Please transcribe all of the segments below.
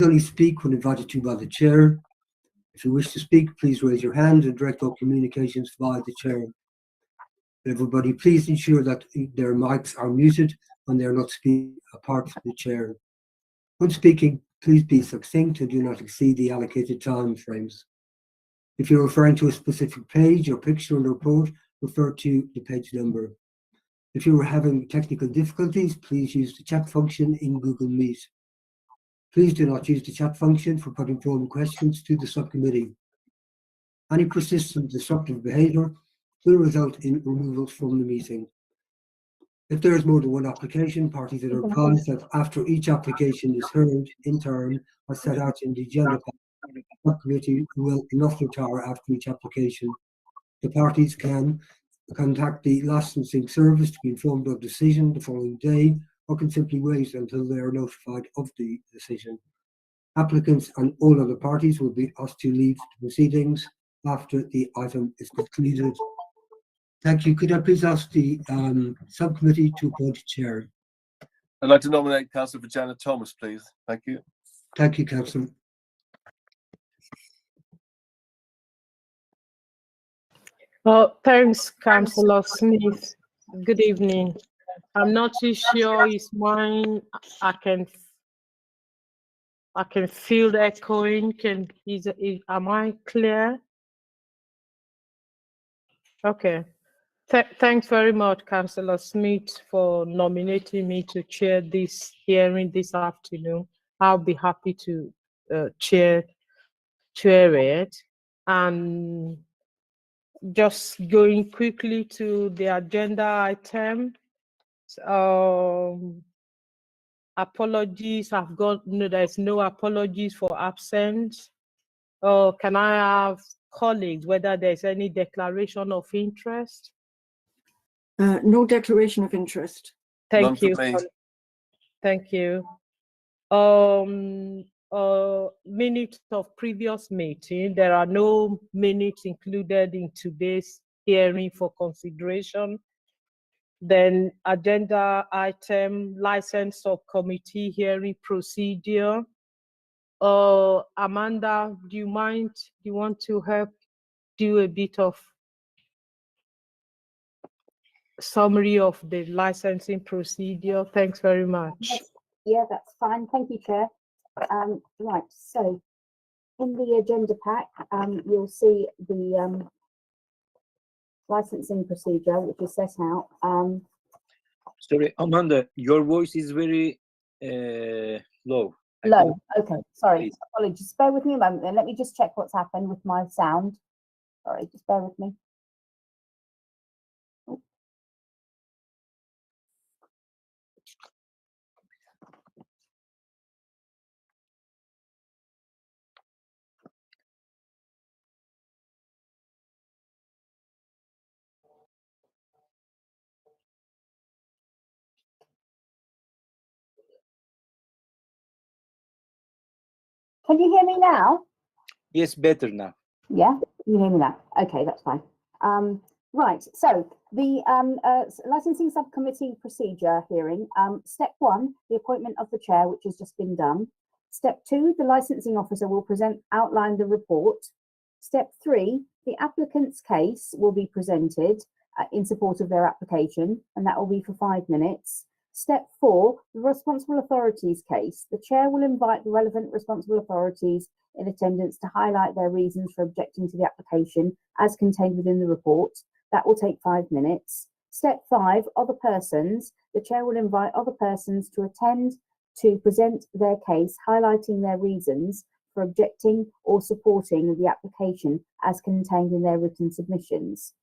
Only speak when invited to by the chair. If you wish to speak, please raise your hand and direct all communications via the chair. Everybody, please ensure that their mics are muted when they are not speaking apart from the chair. When speaking, please be succinct and do not exceed the allocated time frames. If you're referring to a specific page or picture in the report, refer to the page number. If you are having technical difficulties, please use the chat function in Google Meet. Please do not use the chat function for putting forward questions to the subcommittee. Any persistent disruptive behaviour will result in removals from the meeting. If there is more than one application, parties are advised that after each application is heard in turn as set out in the agenda, the subcommittee will enough retire after each application. The parties can contact the licensing service to be informed of decision the following day, or can simply wait until they are notified of the decision. Applicants and all other parties will be asked to leave the proceedings after the item is concluded. Thank you. Could I please ask the subcommittee to appoint a chair? I'd like to nominate Councillor Virginia Thomas, please. Thank you. Thank you, Councillor. Well, thanks, Councillor Smith. Good evening. I'm not too sure it's mine. I can feel the echoing. Am I clear? Okay. Thanks very much, Councillor Smith, for nominating me to chair this hearing this afternoon. I'll be happy to chair it. And just going quickly to the agenda item. Apologies. There's no apologies for absence. Can I have colleagues whether there's any declaration of interest? No declaration of interest. Thank you. Thank you. Minutes of previous meeting. There are no minutes included in today's hearing for consideration. Then agenda item, license subcommittee hearing procedure. Amanda, do you mind? Do you want to help do a bit of summary of the licensing procedure? Thanks very much. Yes. Yeah, that's fine. Thank you, Chair. Right, so in the agenda pack, you'll see the licensing procedure, which is set out. Sorry, Amanda, your voice is very low. Low, okay, sorry, apologies. Bear with me a moment then. Let me just check what's happened with my sound. Sorry, just bear with me. Can you hear me now? Yes, better now. Yeah, you hear me now. Okay, that's fine. Right, so the licensing subcommittee procedure hearing. Step 1, the appointment of the chair, which has just been done. Step 2, the licensing officer will outline the report. Step 3, the applicant's case will be presented in support of their application, and that will be for 5 minutes. Step 4, the responsible authorities case. The chair will invite the relevant responsible authorities in attendance to highlight their reasons for objecting to the application as contained within the report. That will take 5 minutes. Step 5, other persons. The chair will invite other persons to attend to present their case, highlighting their reasons for objecting or supporting the application as contained in their written submissions.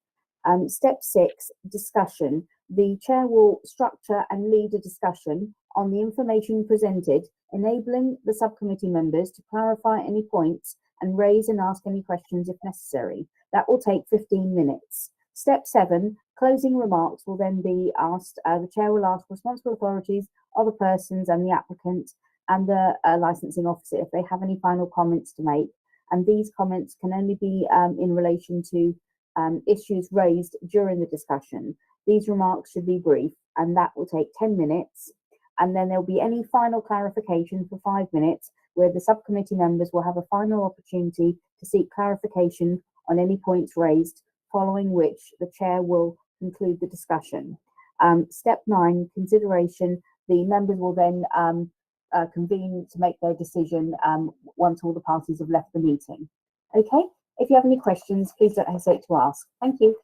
Step 6, discussion. The chair will structure and lead a discussion on the information presented, enabling the subcommittee members to clarify any points and raise and ask any questions if necessary. That will take 15 minutes. Step 7, closing remarks will then be asked. The chair will ask responsible authorities, other persons and the applicant and the licensing officer if they have any final comments to make. And these comments can only be in relation to issues raised during the discussion. These remarks should be brief, and that will take 10 minutes. and then there'll be any final clarification for 5 minutes, where the subcommittee members will have a final opportunity to seek clarification on any points raised, following which the chair will conclude the discussion. Step 9, consideration. The members will then convene to make their decision once all the parties have left the meeting. Okay, if you have any questions, please don't hesitate to ask. Thank you.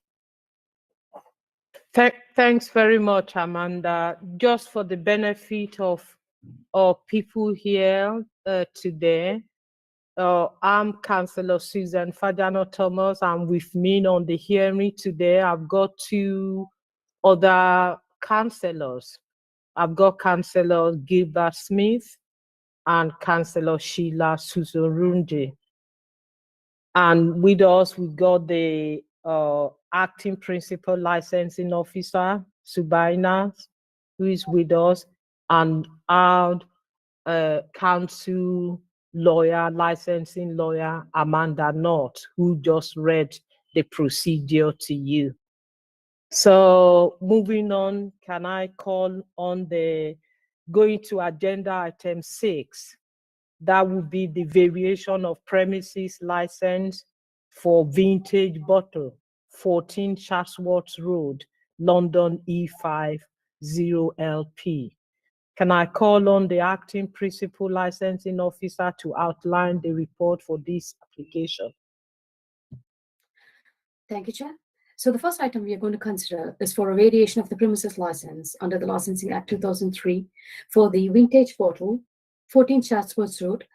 Thanks very much, Amanda. Just for the benefit of people here today, I'm Councillor Susan Fadiano Thomas, and with me on the hearing today, I've got 2 other councillors. I've got Councillor Gilbert Smith and Councillor Sheila Suzurundi. And with us, we got the acting principal licensing officer, Subaina, who is with us, and our council lawyer, licensing lawyer, Amanda North, who just read the procedure to you. So moving on, can I call on going to agenda item 6? That would be the variation of premises license for Vintage Bottle, 14 Chatsworth Road, London E5 0LP. Can I call on the acting principal licensing officer to outline the report for this application? Thank you, Chair. So the first item we are going to consider is for a variation of the premises license under the Licensing Act 2003 for the Vintage Bottle, 14 Chatsworth Road.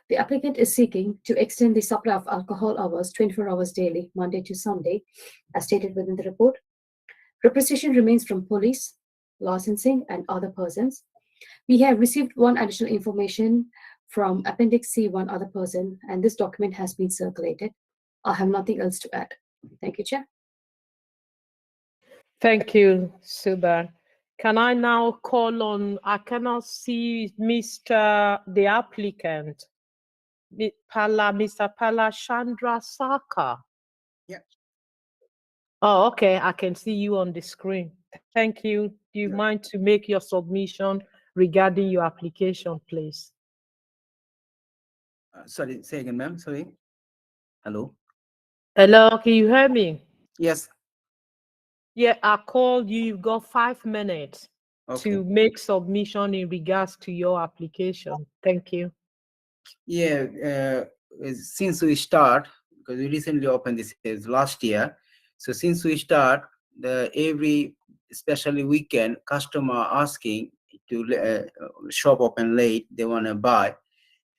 The applicant is seeking to extend the supply of alcohol hours 24 hours daily, Monday to Sunday, as stated within the report. Representation remains from police, licensing, and other persons. We have received one additional information from Appendix C, one other person, and this document has been circulated. I have nothing else to add. Thank you, Chair. Thank you, Suba. Can I now call on, I cannot see the applicant, Mr. Pala Chandra Saka. Yeah. Oh, okay, I can see you on the screen. Thank you. Do you mind to make your submission regarding your application, please? Sorry, say again, ma'am. Sorry. Hello. Hello, can you hear me? Yes. Yeah, I called you. You've got 5 minutes Okay. to make submission in regards to your application. Thank you. Yeah. Since we start, because we recently opened this last year, so since we start, every especially weekend, customer asking to shop open late, they want to buy.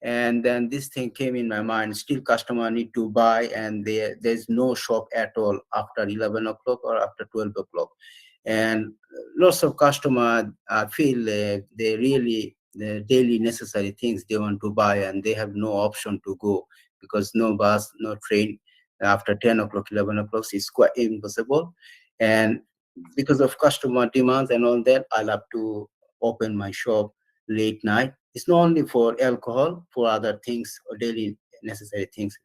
And then this thing came in my mind, still customer need to buy, and there's no shop at all after 11 o'clock or after 12 o'clock. And lots of customer feel they really, the daily necessary things they want to buy, and they have no option to go because no bus, no train after 10 o'clock, 11 o'clock is quite impossible. And because of customer demands and all that, I'll have to open my shop late night. It's not only for alcohol, for other things or daily necessary things,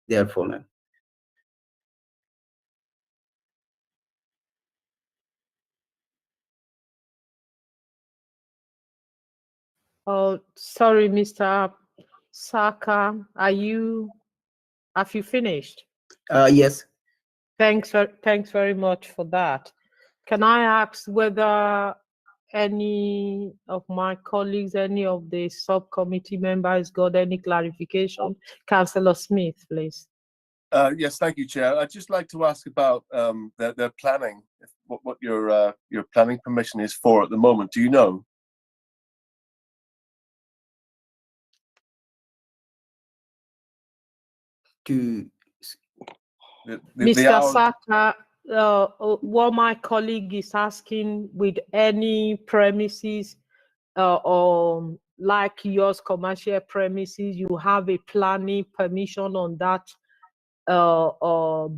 therefore, ma'am. Oh, sorry, Mr. Saka, have you finished? Yes. Thanks very much for that. Can I ask whether any of my colleagues, any of the subcommittee members got any clarification? Councillor Smith, please. Yes, thank you, Chair. I'd just like to ask about their planning, what your planning permission is for at the moment. Do you know? Mr. Saka, what my colleague is asking, with any premises or like yours, commercial premises, you have a planning permission on that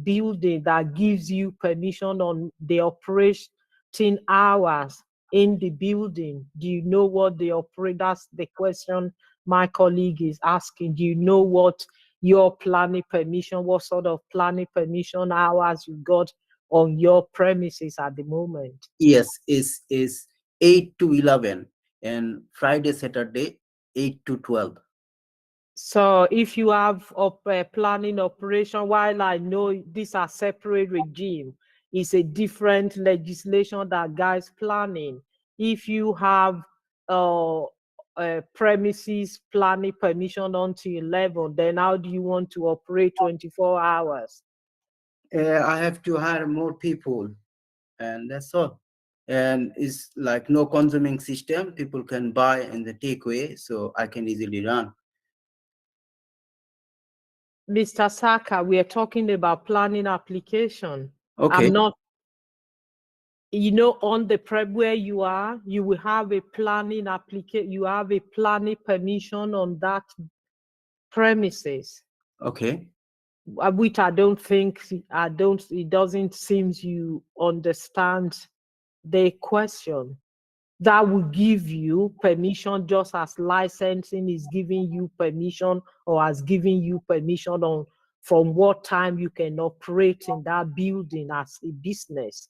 building that gives you permission on the operating hours in the building. Do you know what the operate? That's the question my colleague is asking. Do you know what your planning permission, what sort of planning permission hours you got on your premises at the moment? Yes, is 8 to 11. and Friday, Saturday, 8 to 12. So if you have a planning operation, while I know these are separate regime, it's a different legislation that guides planning. If you have premises planning permission until 11, then how do you want to operate 24 hours? I have to hire more people, and that's all. And it's like no consuming system. People can buy and the takeaway, so I can easily run. Mr. Saka, we are talking about planning application. Okay. I'm not, you know, on the prep where you are, you will have a planning application, you have a planning permission on that premises. Okay. Which I don't think, it doesn't seem you understand the question. That will give you permission, just as licensing is giving you permission, or has given you permission on from what time you can operate in that building as a business.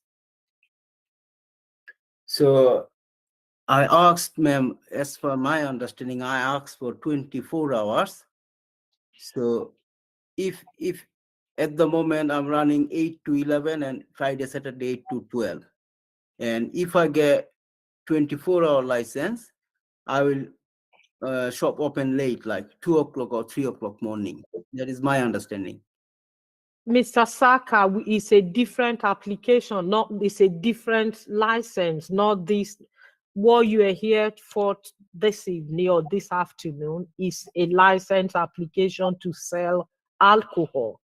So I asked, ma'am, as for my understanding, I asked for 24 hours. So if at the moment I'm running 8 to 11 and Friday, Saturday, 8 to 12. And if I get 24-hour license, I will shop open late, like 2 o'clock or 3 o'clock morning. That is my understanding. Mr. Saka, it's a different application, it's a different license, not this. What you are here for this evening or this afternoon is a license application to sell alcohol.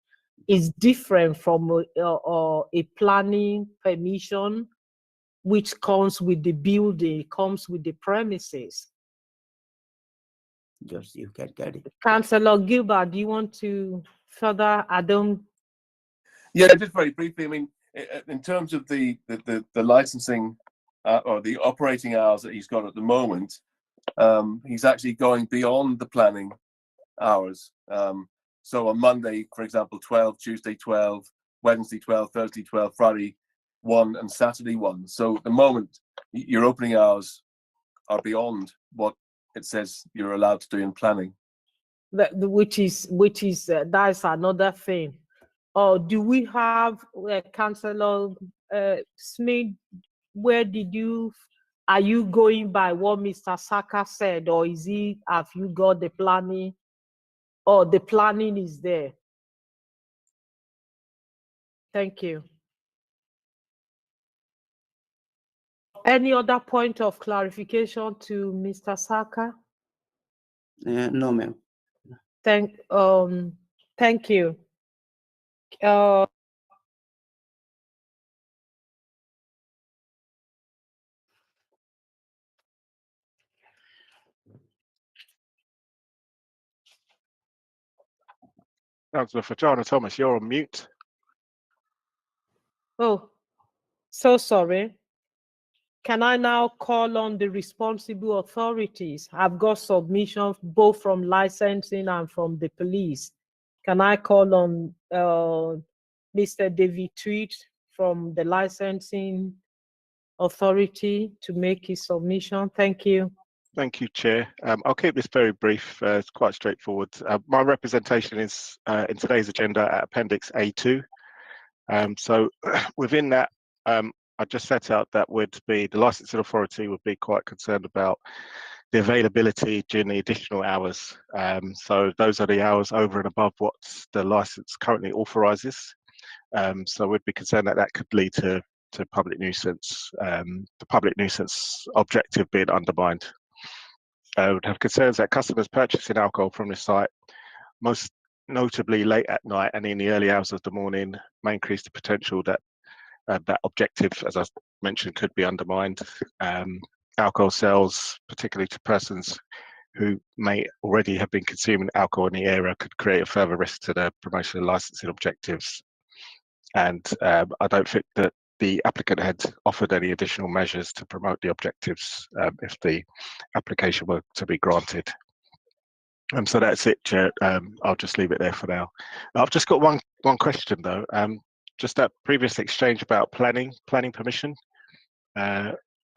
It's different from a planning permission, which comes with the building, comes with the premises. Just you can get it. Councillor Gilbert, do you want to further? Yeah, just very briefly. I mean, in terms of the licensing or the operating hours that he's got at the moment, he's actually going beyond the planning hours. So on Monday, for example, 12, Tuesday 12, Wednesday 12, Thursday 12, Friday 1, and Saturday 1. So at the moment, your opening hours are beyond what it says you're allowed to do in planning. Which is that's another thing. Or do we have Councillor Smith? Where are you going by what Mr. Saka said, or have you got the planning? Or the planning is there? Thank you. Any other point of clarification to Mr. Saka? No, ma'am. Thank you. Councillor Fatjana Thomas, you're on mute. Oh, so sorry. Can I now call on the responsible authorities? I've got submissions both from licensing and from the police. Can I call on Mr. David Tweed from the licensing authority to make his submission? Thank you. Thank you, Chair. I'll keep this very brief. It's quite straightforward. My representation is in today's agenda at Appendix A2. So within that, I just set out that would be the licensing authority would be quite concerned about the availability during the additional hours. So those are the hours over and above what the license currently authorises. So we'd be concerned that that could lead to public nuisance, the public nuisance objective being undermined. I would have concerns that customers purchasing alcohol from the site, most notably late at night and in the early hours of the morning, may increase the potential that that objective, as I mentioned, could be undermined. Alcohol sales, particularly to persons who may already have been consuming alcohol in the area, could create a further risk to the promotion of licensing objectives. And I don't think that the applicant had offered any additional measures to promote the objectives if the application were to be granted. So that's it, Chair. I'll just leave it there for now. I've just got one question though. Just that previous exchange about planning permission.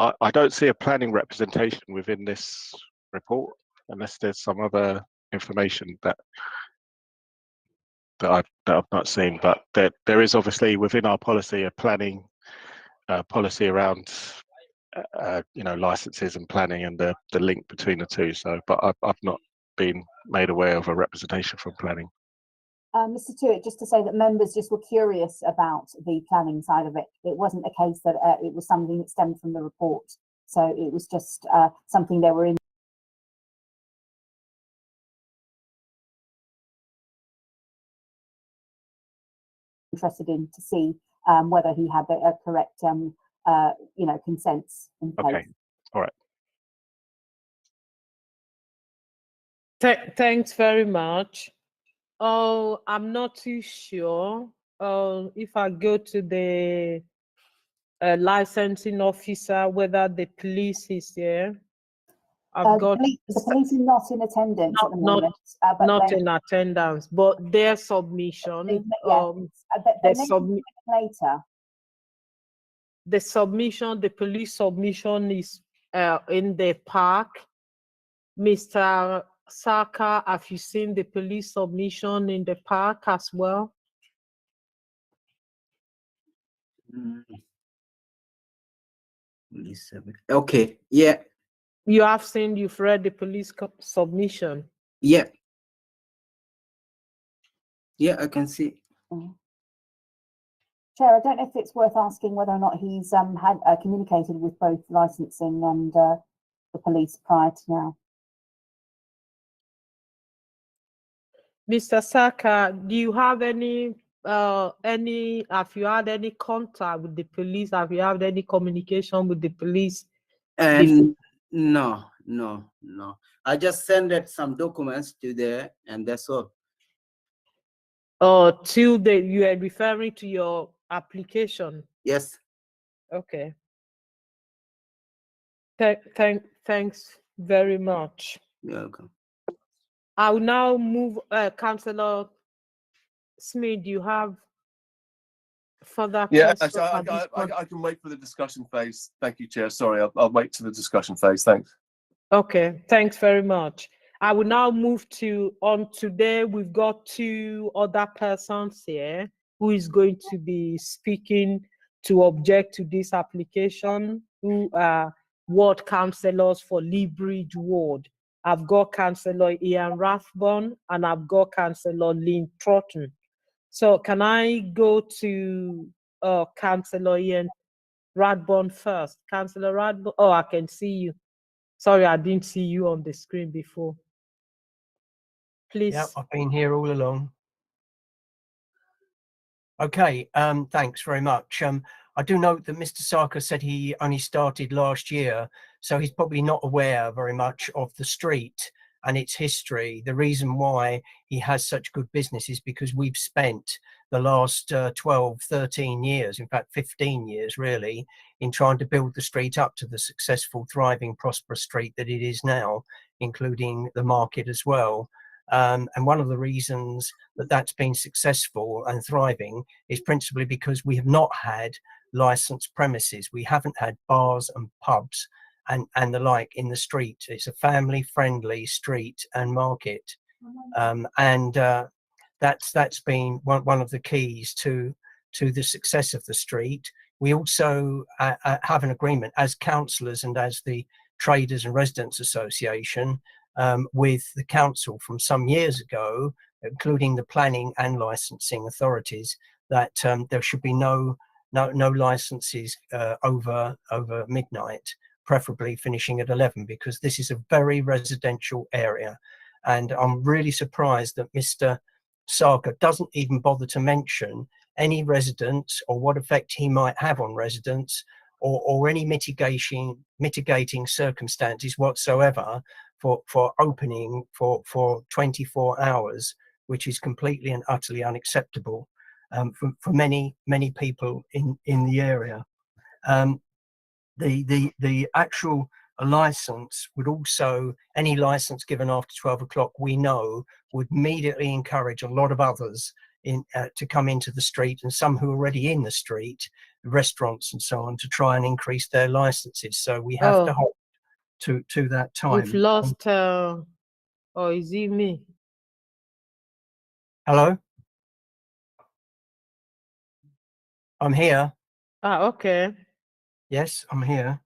I don't see a planning representation within this report, unless there's some other information that I've not seen. But there is obviously within our policy a planning policy around licenses and planning and the link between the two. So, but I've not been made aware of a representation from planning. Mr. Tuitt, just to say that members just were curious about the planning side of it. It wasn't a case that it was something that stemmed from the report. So it was just something they were interested in to see whether he had a correct, consents in place. Okay, all right. Thanks very much. Oh, I'm not too sure. If I go to the licensing officer, whether the police is here. I've got The police are not in attendance at the moment, but not in attendance, but their submission. they The may be later. the submission, the police submission is in the park. Mr. Saka, have you seen the police submission in the park as well? Okay, yeah, You've read the police submission. yeah, I can see. Chair, I don't know if it's worth asking whether or not he's had communicated with both licensing and the police prior to now. Mr. Saka, do you have have you had any contact with the police? Have you had any communication with the police? And no. I just sent some documents to there, and that's all. You are referring to your application? Yes. Okay. Thanks very much. You're welcome. I will now move, Councillor Smith, do you have further Yeah, questions? I can wait for the discussion phase. Thank you, Chair. Sorry, I'll wait to the discussion phase. Thanks. Okay, thanks very much. I will now move on today. We've got two other persons here who is going to be speaking to object to this application, who are ward councillors for Lee Bridge Ward. I've got Councillor Ian Rathbone and I've got Councillor Lynn Trotton. So can I go to Councillor Ian Rathbone first? Councillor Rathbone, oh, I can see you. Sorry, I didn't see you on the screen before. Please. Yeah, I've been here all along. Okay, thanks very much. I do note that Mr. Saka said he only started last year, so he's probably not aware very much of the street and its history. The reason why he has such good business is because we've spent the last 12, 13 years, in fact 15 years really, in trying to build the street up to the successful, thriving, prosperous street that it is now, including the market as well. And one of the reasons that that's been successful and thriving is principally because we have not had licensed premises. We haven't had bars and pubs and the like in the street. It's a family-friendly street and market, that's been one of the keys to the success of the street. We also have an agreement as councillors and as the Traders and Residents Association with the council from some years ago, including the planning and licensing authorities, that there should be no licenses over midnight, preferably finishing at 11, because this is a very residential area. And I'm really surprised that Mr. Saka doesn't even bother to mention any residents or what effect he might have on residents, or any mitigating circumstances whatsoever for opening for 24 hours, which is completely and utterly unacceptable for many people in the area. The actual license would also, any license given after 12 o'clock, we know would immediately encourage a lot of others to come into the street, and some who are already in the street, restaurants and so on, to try and increase their licenses. So we have to hold to that time. We've lost. Oh, is it me? Hello, I'm here. Ah, okay. Yes, I'm here.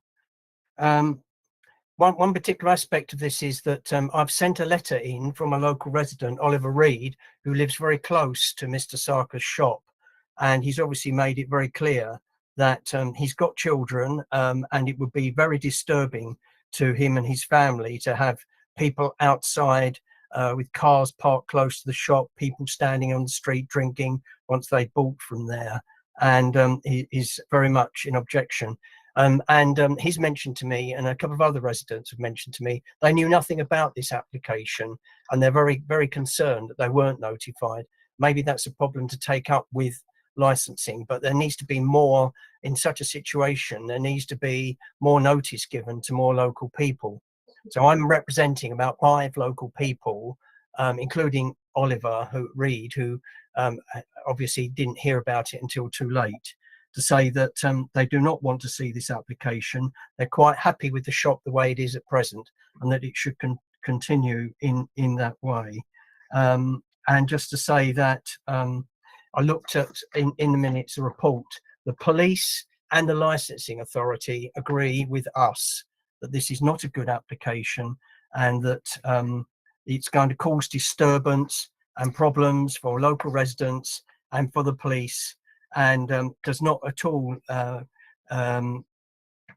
One particular aspect of this is that I've sent a letter in from a local resident, Oliver Reed, who lives very close to Mr. Sarker's shop, and he's obviously made it very clear that he's got children, and it would be very disturbing to him and his family to have people outside with cars parked close to the shop, people standing on the street drinking once they bought from there, and he is very much in objection. He's mentioned to me, and a couple of other residents have mentioned to me, they knew nothing about this application, and they're very, very concerned that they weren't notified. Maybe that's a problem to take up with licensing, but there needs to be more in such a situation. There needs to be more notice given to more local people. So I'm representing about 5 local people, including Oliver Reed, who obviously didn't hear about it until too late, to say that they do not want to see this application. They're quite happy with the shop the way it is at present, and that it should continue in that way. And just to say that I looked at in the minutes a report, the police and the licensing authority agree with us that this is not a good application, and that it's going to cause disturbance and problems for local residents and for the police, and does not at all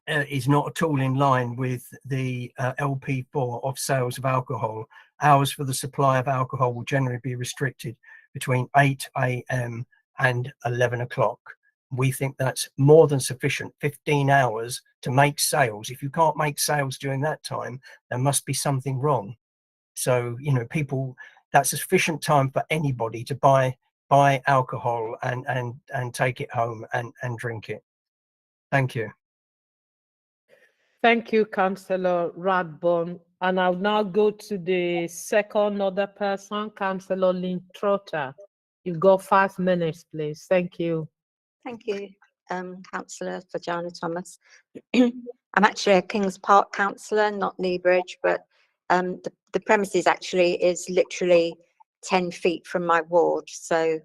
is not at all in line with the LP4 of sales of alcohol. Hours for the supply of alcohol will generally be restricted between 8 AM and 11 o'clock. We think that's more than sufficient, 15 hours to make sales. If you can't make sales during that time, there must be something wrong. So, you know, people, that's sufficient time for anybody to buy alcohol and take it home and drink it. Thank you. Thank you, Councillor Radbourne. And I'll now go to the second other person, Councillor Lynn Trotter. You've got 5 minutes, please. Thank you. Thank you, Councillor Fajana Thomas. I'm actually a Kings Park councillor, not Leabridge, but the premises actually is literally 10 feet from my ward. So,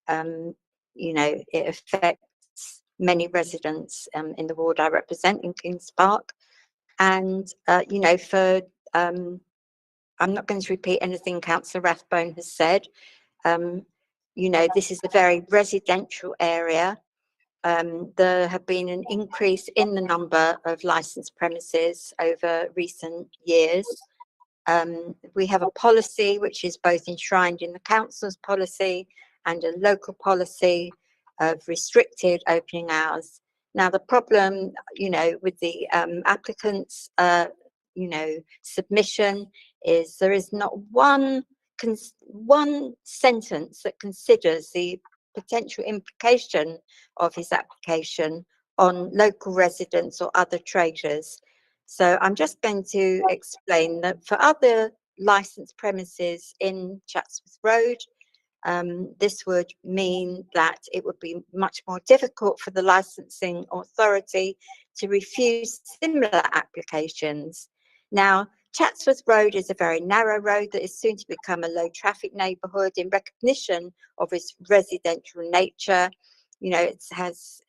you know, it affects many residents in the ward I represent in Kings Park. And, you know, I'm not going to repeat anything Councillor Rathbone has said. You know, this is a very residential area. There have been an increase in the number of licensed premises over recent years. We have a policy which is both enshrined in the council's policy and a local policy of restricted opening hours. Now, the problem, you know, with the applicant's, you know, submission is there is not one sentence that considers the potential implication of his application on local residents or other traders. So I'm just going to explain that for other licensed premises in Chatsworth Road, this would mean that it would be much more difficult for the licensing authority to refuse similar applications. Now, Chatsworth Road is a very narrow road that is soon to become a low traffic neighbourhood in recognition of its residential nature. You know, it has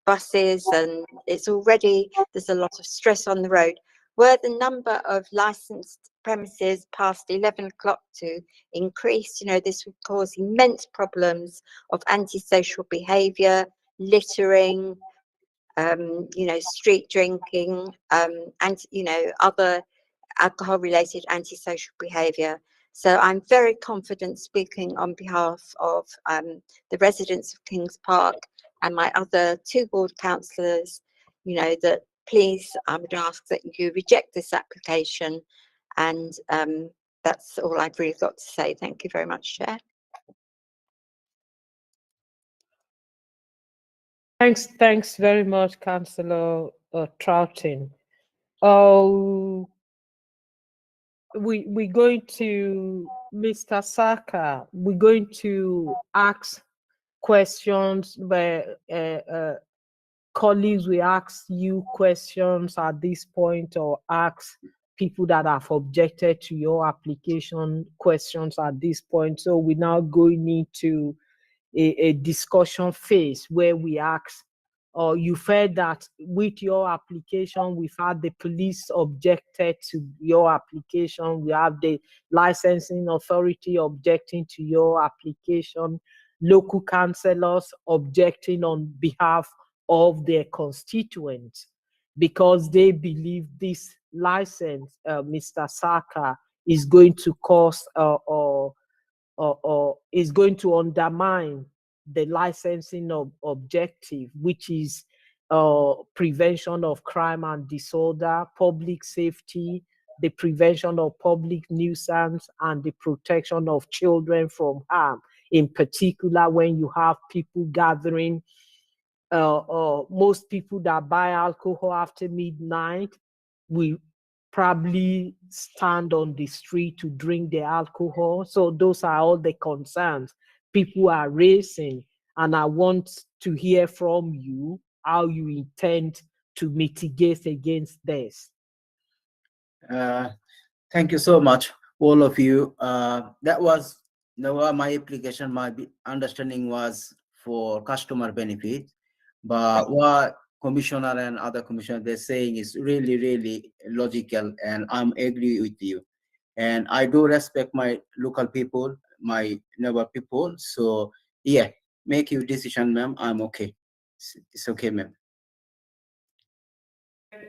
buses, and it's already, there's a lot of stress on the road. Were the number of licensed premises past 11 o'clock to increase, you know, this would cause immense problems of antisocial behaviour, littering, you know, street drinking, and, you know, other alcohol related antisocial behaviour. So I'm very confident speaking on behalf of the residents of Kings Park and my other 2 ward councillors, you know, that please, I would ask that you reject this application. And that's all I've really got to say. Thank you very much, Chair. Thanks very much, Councillor Troughton. Oh, we're going to Mr. Saka. We're going to ask questions where colleagues will ask you questions at this point, or ask people that have objected to your application questions at this point. So we're now going into a discussion phase where we ask, or you've heard that with your application, we've had the police objected to your application, we have the licensing authority objecting to your application, local councillors objecting on behalf of their constituents because they believe this license, Mr. Saka, is going to cause or is going to undermine the licensing objective, which is prevention of crime and disorder, public safety, the prevention of public nuisance, and the protection of children from harm. In particular, when you have people gathering, most people that buy alcohol after midnight will probably stand on the street to drink the alcohol. So those are all the concerns people are raising. And I want to hear from you how you intend to mitigate against this. Thank you so much, all of you. That was my application. My understanding was for customer benefit, but what commissioner and other commissioners they're saying is really, really logical, and I'm agree with you. And I do respect my local people, my neighbor people. So yeah, make your decision, ma'am. I'm okay. It's okay, ma'am.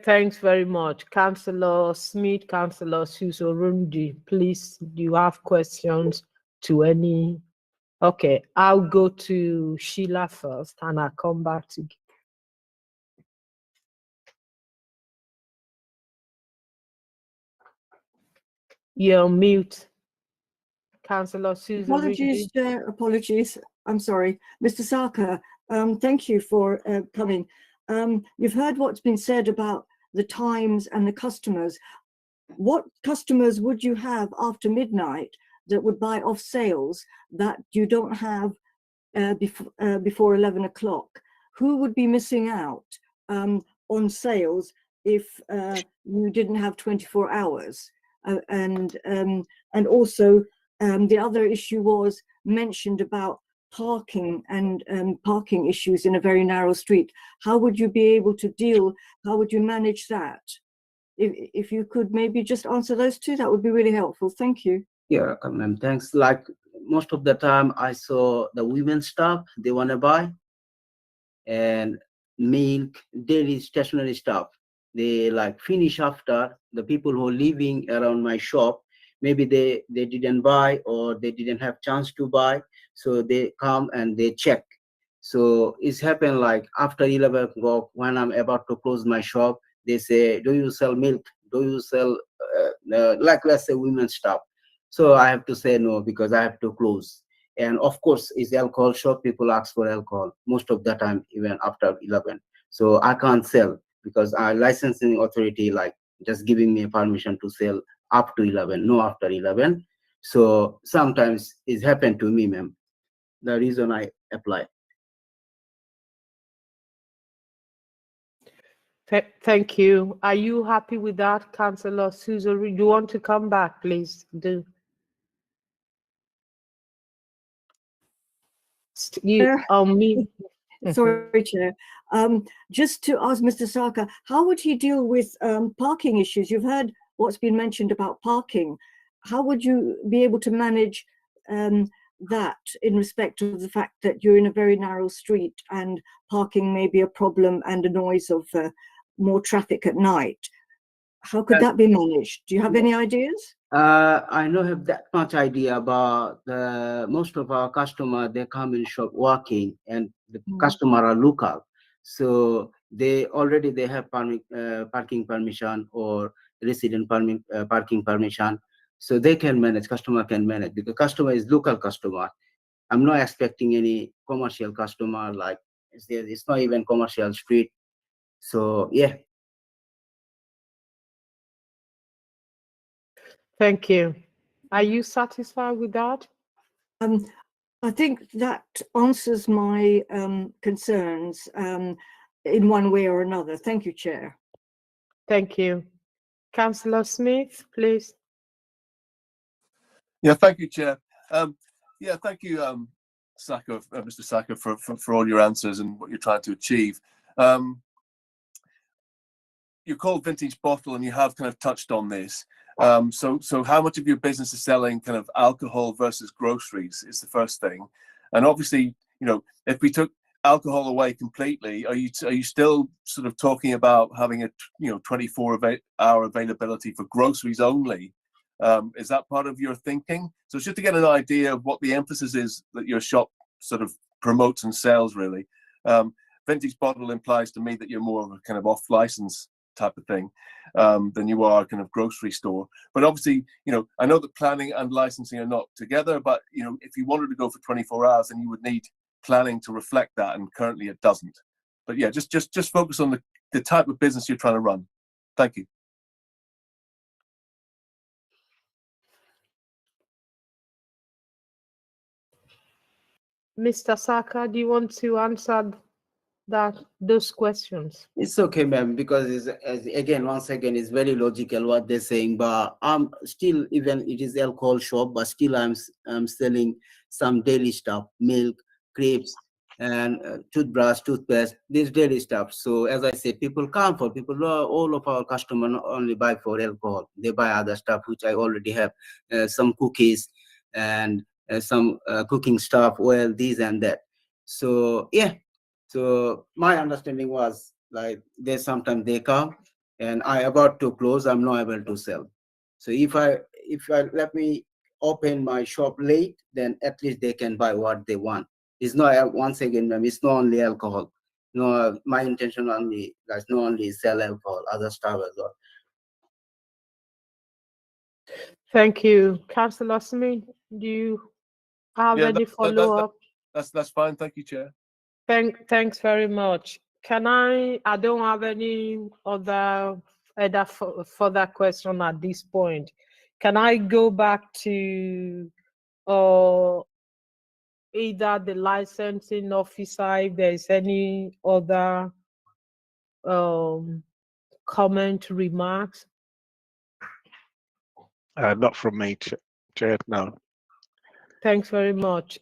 Thanks very much. Councillor Smith, Councillor Susorundi, please, do you have questions to any? Okay, I'll go to Sheila first and I'll come back to. You're mute. Councillor Susorundi. Apologies, Chair, apologies. I'm sorry. Mr. Saka, thank you for coming. You've heard what's been said about the times and the customers. What customers would you have after midnight that would buy off sales that you don't have before 11 o'clock? Who would be missing out on sales if you didn't have 24 hours? And also the other issue was mentioned about parking and parking issues in a very narrow street. How would you be able to deal? How would you manage that? If you could maybe just answer those two, that would be really helpful. Thank you. Yeah, ma'am. Thanks. Like most of the time, I saw the women stuff they want to buy, and milk, daily stationery stuff. They like finish after the people who are living around my shop. Maybe they didn't buy or they didn't have chance to buy, so they come and they check. So it's happened like after 11 o'clock when I'm about to close my shop, they say, do you sell milk? Do you sell like let's say women's stuff? So I have to say no because I have to close. And of course, it's alcohol shop. People ask for alcohol most of the time, even after 11. So I can't sell because our licensing authority like just giving me permission to sell up to 11, no after 11. So sometimes it's happened to me, ma'am. The reason I apply. Thank you. Are you happy with that, Councillor Susorundi? Do you want to come back, please? Do. You, me. Sorry, Chair. Just to ask Mr. Saka, how would he deal with parking issues? You've heard what's been mentioned about parking. How would you be able to manage that in respect of the fact that you're in a very narrow street and parking may be a problem and a noise of more traffic at night? How could that be managed? Do you have any ideas? I don't have that much idea, but most of our customers, they come in shop walking, and the customer are local. So they have parking permission or resident parking permission. So they can manage, customer can manage, because customer is local customer. I'm not expecting any commercial customer, like it's not even commercial street. So yeah. Thank you. Are you satisfied with that? I think that answers my concerns in one way or another. Thank you, Chair. Thank you. Councillor Smith, please. Yeah, thank you, Chair. Yeah, thank you, Saka, Mr. Saka, for all your answers and what you're trying to achieve. You're called Vintage Bottle, and you have kind of touched on this. So how much of your business is selling kind of alcohol versus groceries is the first thing. And obviously, you know, if we took alcohol away completely, are you still sort of talking about having a 24-hour availability for groceries only? Is that part of your thinking? So it's just to get an idea of what the emphasis is that your shop sort of promotes and sells, really. Vintage Bottle implies to me that you're more of a kind of off-license type of thing than you are a kind of grocery store. But obviously, you know, I know that planning and licensing are not together, but, you know, if you wanted to go for 24 hours, then you would need planning to reflect that, and currently it doesn't. But yeah, just focus on the type of business you're trying to run. Thank you. Mr. Saka, do you want to answer those questions? It's okay, ma'am, because once again, it's very logical what they're saying. But I'm still, even it is alcohol shop, but still I'm selling some daily stuff, milk, crepes, and toothbrush, toothpaste, this daily stuff. So as I said, people come for all of our customers not only buy for alcohol, they buy other stuff which I already have, some cookies and some cooking stuff, oil, this and that. So yeah. So my understanding was like there's sometimes they come and I about to close, I'm not able to sell. So if I let me open my shop late, then at least they can buy what they want. It's not, once again, ma'am, it's not only alcohol. No, my intention only like not only sell alcohol, other stuff as well. Thank you. Councillor Smith, do you have any follow-up? That's fine. Thank you, Chair. Thanks very much. I don't have any other further question at this point. Can I go back to either the licensing officer, if there is any other comment, remarks? Not from me, Chair, no. Thanks very much.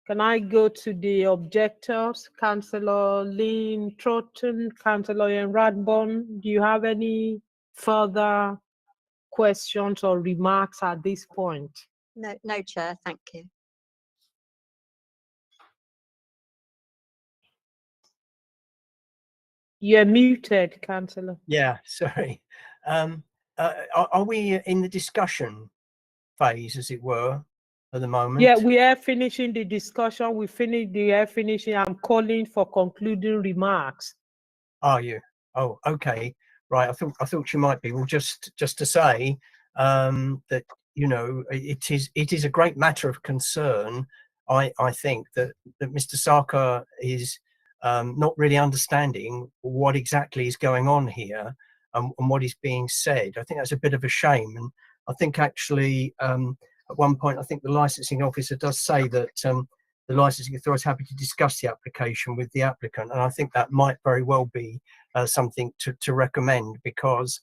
Can I go to the objectors? Councillor Lynn Troughton, Councillor Ian Radbourne, do you have any further questions or remarks at this point? No, Chair, thank you. You're muted, Councillor. Yeah, sorry. Are we in the discussion phase, as it were, at the moment? Yeah, we are finishing the discussion. We finished the air finishing. I'm calling for concluding remarks. Are you? Oh, okay. Right. I thought you might be. Well, just to say that, you know, it is a great matter of concern. I think that Mr. Saka is not really understanding what exactly is going on here and what is being said. I think that's a bit of a shame. And I think actually at one point, I think the licensing officer does say that the licensing authority is happy to discuss the application with the applicant. And I think that might very well be something to recommend, because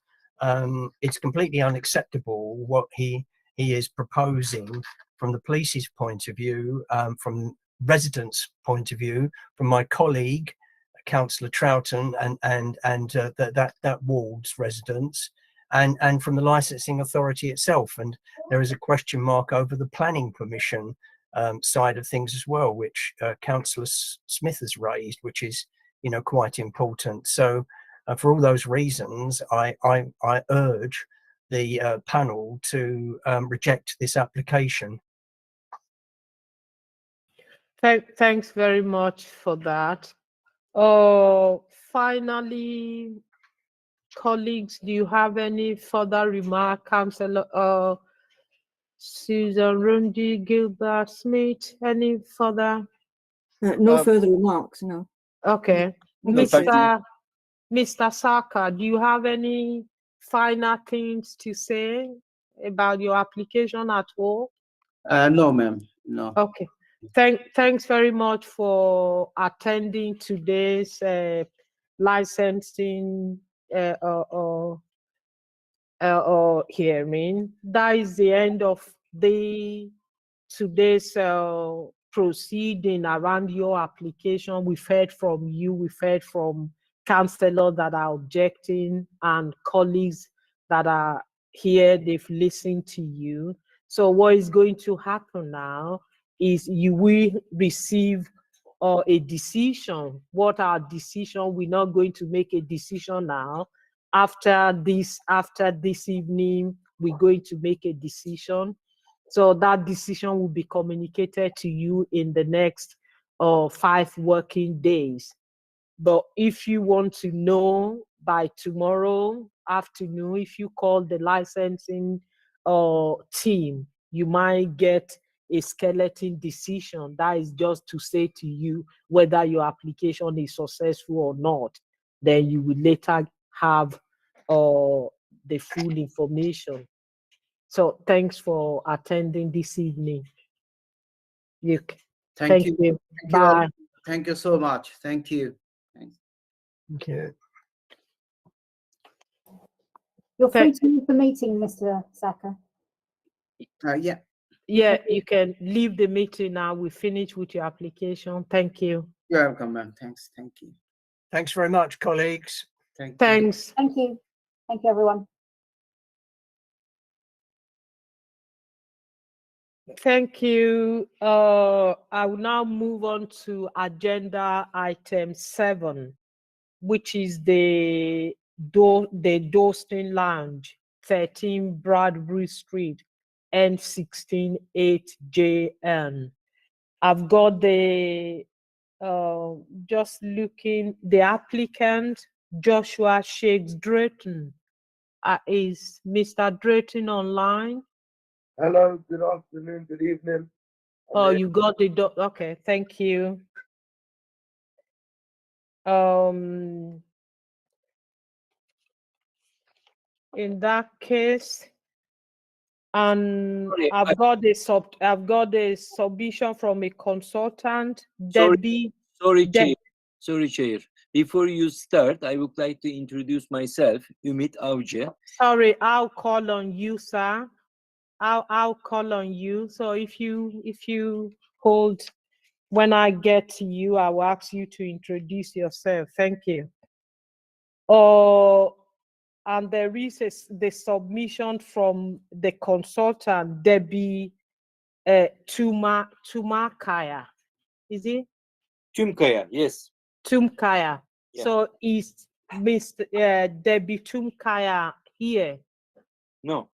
it's completely unacceptable what he is proposing from the police's point of view, from residents' point of view, from my colleague, Councillor Troughton, and that ward's residents, and from the licensing authority itself. And there is a question mark over the planning permission side of things as well, which Councillor Smith has raised, which is, you know, quite important. So for all those reasons, I urge the panel to reject this application. Thanks very much for that. Finally, colleagues, do you have any further remark? Councillor Susan Rundy, Gilbert Smith, any further? No further remarks, no. Okay. No, thank you. Mr. Saka, do you have any final things to say about your application at all? No, ma'am. No. Okay. Thanks very much for attending today's licensing hearing. That is the end of today's proceeding around your application. We've heard from you. We've heard from councillors that are objecting and colleagues that are here. They've listened to you. So what is going to happen now is you will receive a decision. What our decision? We're not going to make a decision now. After this evening, we're going to make a decision. So that decision will be communicated to you in the next 5 working days. But if you want to know by tomorrow afternoon, if you call the licensing team, you might get a skeleton decision. That is just to say to you whether your application is successful or not. Then you will later have the full information. So thanks for attending this evening. Thank you. you. Thank Bye. you. Thank you so much. Thank you. Thanks. Okay. You're free to leave the meeting, Mr. Saka. Yeah. Yeah, you can leave the meeting now. We finish with your application. Thank you. You're welcome, ma'am. Thanks. Thank you. Thanks very much, colleagues. Thank you. Thanks. Thank you. Thank you, everyone. Thank you. I will now move on to agenda item 7, which is the Dostin Lounge, 13 Bradbury Street, N16 8JN. I've got the just looking, the applicant, Joshua Shakes Drayton. Is Mr. Drayton online? Hello, good afternoon, good evening. Oh, you got the okay, thank you. In that case, and Sorry, I've got the submission from a consultant, Sorry. Debbie. Sorry, Chair. Sorry, Chair. Before you start, I would like to introduce myself, Ümit Avcı. Sorry, I'll call on you, sir. I'll call on you. So if you hold, when I get to you, I will ask you to introduce yourself. Thank you. And there is the submission from the consultant, Debbie Tumakaya. Is it? Tümkaya, yes. Tumkaya. Yeah. So is Mr. Debbie Tumkaya here? No.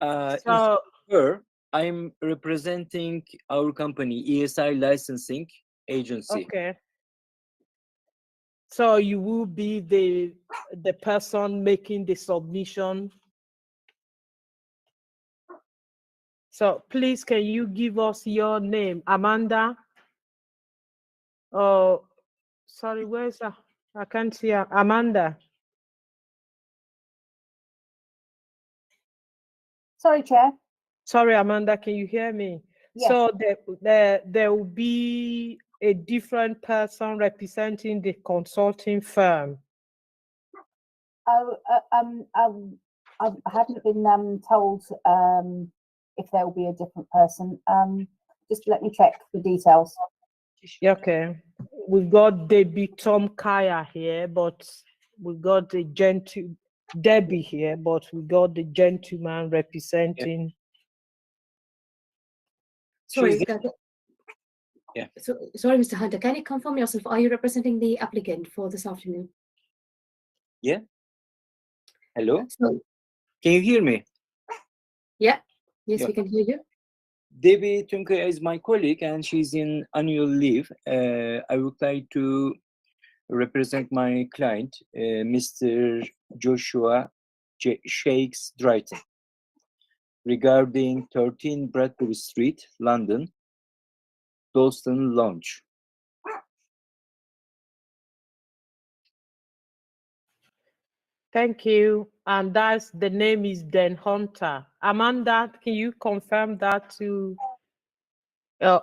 So Instead of her, I'm representing our company, ESI Licensing Agency. okay. So you will be the person making the submission. So please, can you give us your name, Amanda? Oh, sorry, where's that? I can't see her. Amanda. Sorry, Chair. Sorry, Amanda, can you hear me? Yes. So there will be a different person representing the consulting firm. I haven't been told if there will be a different person. Just let me check the details. Okay. We've got Debbie Tom Kaya here, but we've got the Debbie here, but we got the gentleman representing. Sorry, Yeah. sorry, Mr. Hunter, can you confirm yourself? Are you representing the applicant for this afternoon? Yeah. Hello? So, Can you hear me? yeah, yes, Yeah. we can hear you. Debbie Tümkaya is my colleague and she's in annual leave. I would like to represent my client, Mr. Joshua Shakes Drayton, regarding 13 Bradbury Street, London, Dostin Lounge. Thank you. and that's the name is Den Hunter. Amanda, can you confirm that to can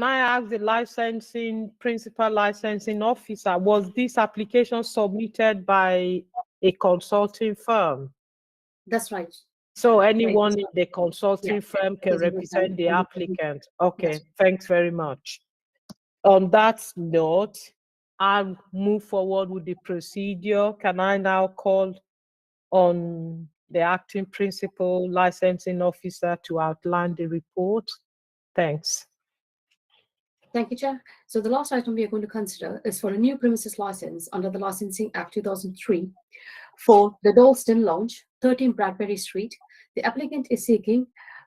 I ask the principal licensing officer, was this application submitted by a consulting firm? That's right. So anyone in the consulting Yeah, firm can it is represent the represent- applicant. Okay, Yes. thanks very much. On that note, I'll move forward with the procedure. Can I now call on the acting principal licensing officer to outline the report? Thanks. Thank you, Chair. So the last item we are going to consider is for a new premises license under the Licensing Act 2003 for the Dalston Lounge, 13 Bradbury Street. The applicant is seeking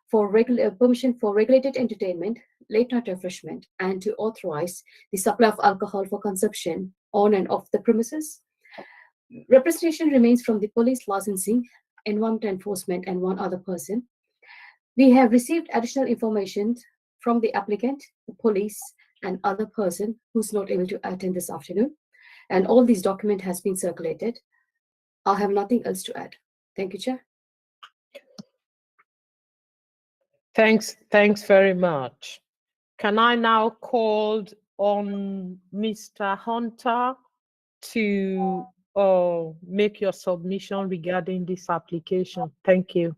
for permission for regulated entertainment, late night refreshment, and to authorize the supply of alcohol for consumption on and off the premises. Representation remains from the police, licensing, environment enforcement, and one other person. We have received additional information from the applicant, the police, and other person who's not able to attend this afternoon. And all these document has been circulated. I have nothing else to add. Thank you, Chair. Thanks very much. Can I now call on Mr. Hunter to make your submission regarding this application? Thank you.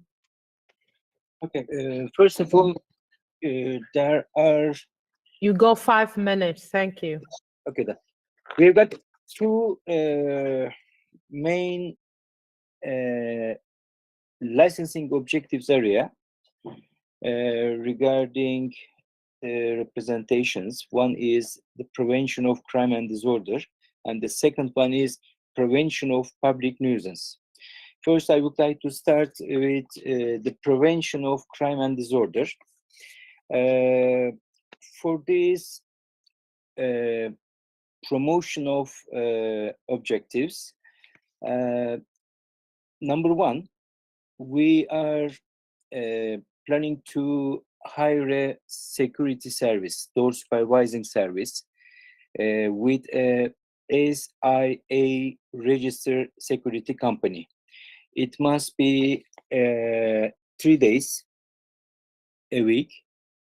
Okay, first of all, there are. You got 5 minutes. Thank you. Okay, then. We've got two main licensing objectives area regarding representations. One is the prevention of crime and disorder, and the second one is prevention of public nuisance. First, I would like to start with the prevention of crime and disorder. For this promotion of objectives, number one, we are planning to hire a security service, door supervising service, with a SIA registered security company. It must be 3 days a week,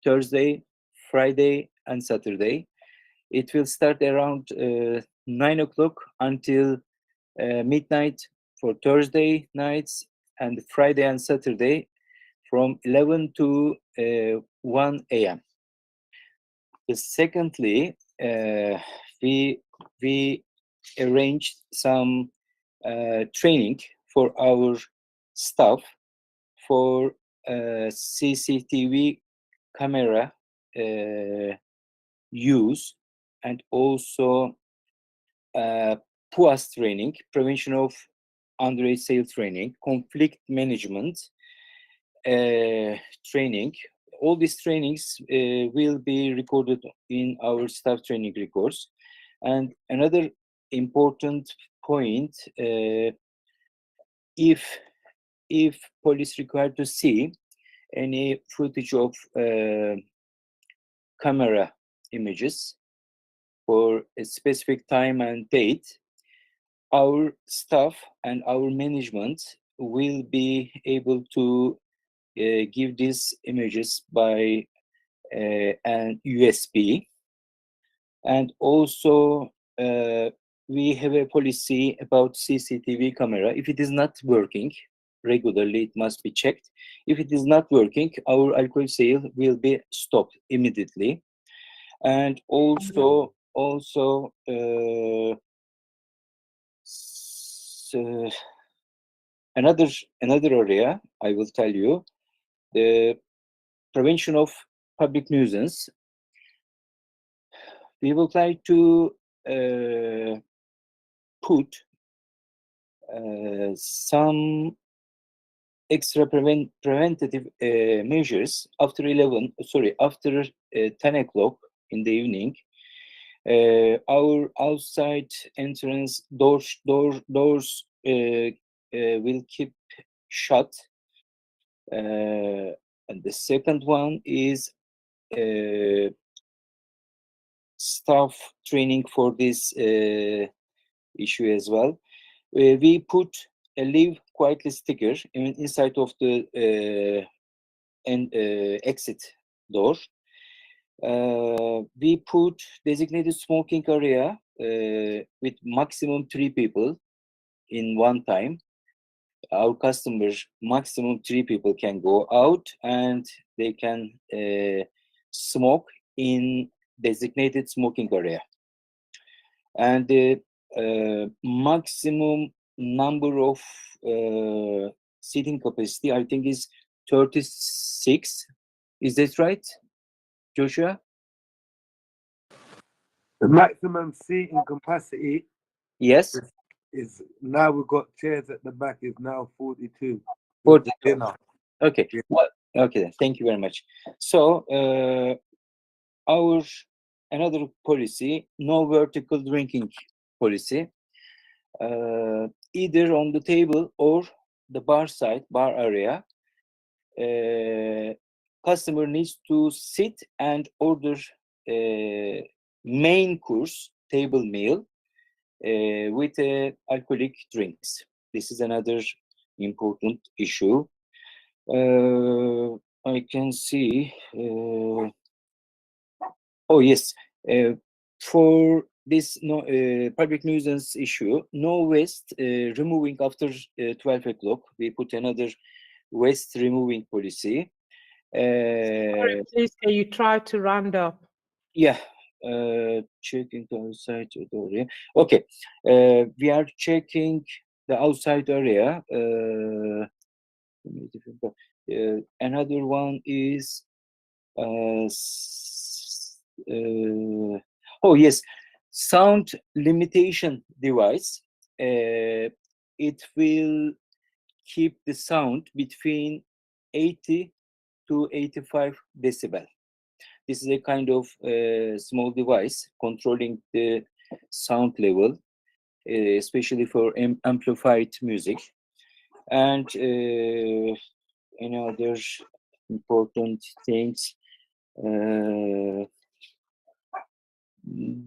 Thursday, Friday, and Saturday. It will start around 9 o'clock until midnight for Thursday nights, and Friday and Saturday from 11 to 1 a.m. Secondly, we arranged some training for our staff for CCTV camera use, and also PUAS training, prevention of underage sale training, conflict management training. All these trainings will be recorded in our staff training records. And another important point, if police required to see any footage of camera images for a specific time and date, our staff and our management will be able to give these images by an USB. And also we have a policy about CCTV camera. If it is not working regularly, it must be checked. If it is not working, our alcohol sale will be stopped immediately. And also another area I will tell you, the prevention of public nuisance. We would like to put some extra preventative measures after 10 o'clock in the evening. Our outside entrance doors will keep shut. And the second one is staff training for this issue as well. We put a leave quietly sticker inside of the exit door. We put designated smoking area with maximum 3 people in one time. Our customers, maximum 3 people can go out and they can smoke in designated smoking area. And the maximum number of seating capacity, I think, is 36. Is that right, Joshua? The maximum seating capacity Yes. is now we've got chairs at the back is now 42. 42. Dinner. Okay. Yeah. Well, okay then. Thank you very much. So our another policy, no vertical drinking policy. Either on the table or the bar area, customer needs to sit and order main course table meal with alcoholic drinks. This is another important issue. I can see. Oh yes, for this public nuisance issue, no waste removing after 12 o'clock. We put another waste removing policy. Sorry, please, can you try to round up? Yeah, checking the outside area. Okay, we are checking the outside area. Another one is oh yes, sound limitation device. It will keep the sound between 80 to 85 decibel. This is a kind of small device controlling the sound level, especially for amplified music. And other important things,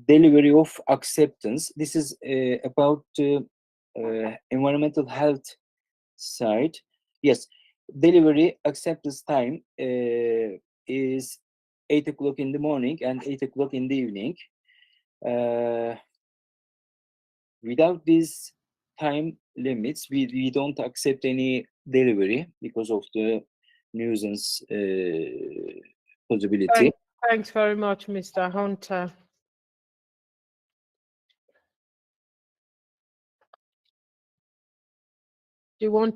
delivery of acceptance. This is about environmental health side. Yes, delivery acceptance time is 8 o'clock in the morning and 8 o'clock in the evening. Without these time limits, we don't accept any delivery because of the nuisance possibility. Thanks very much, Mr. Hunter. Do you want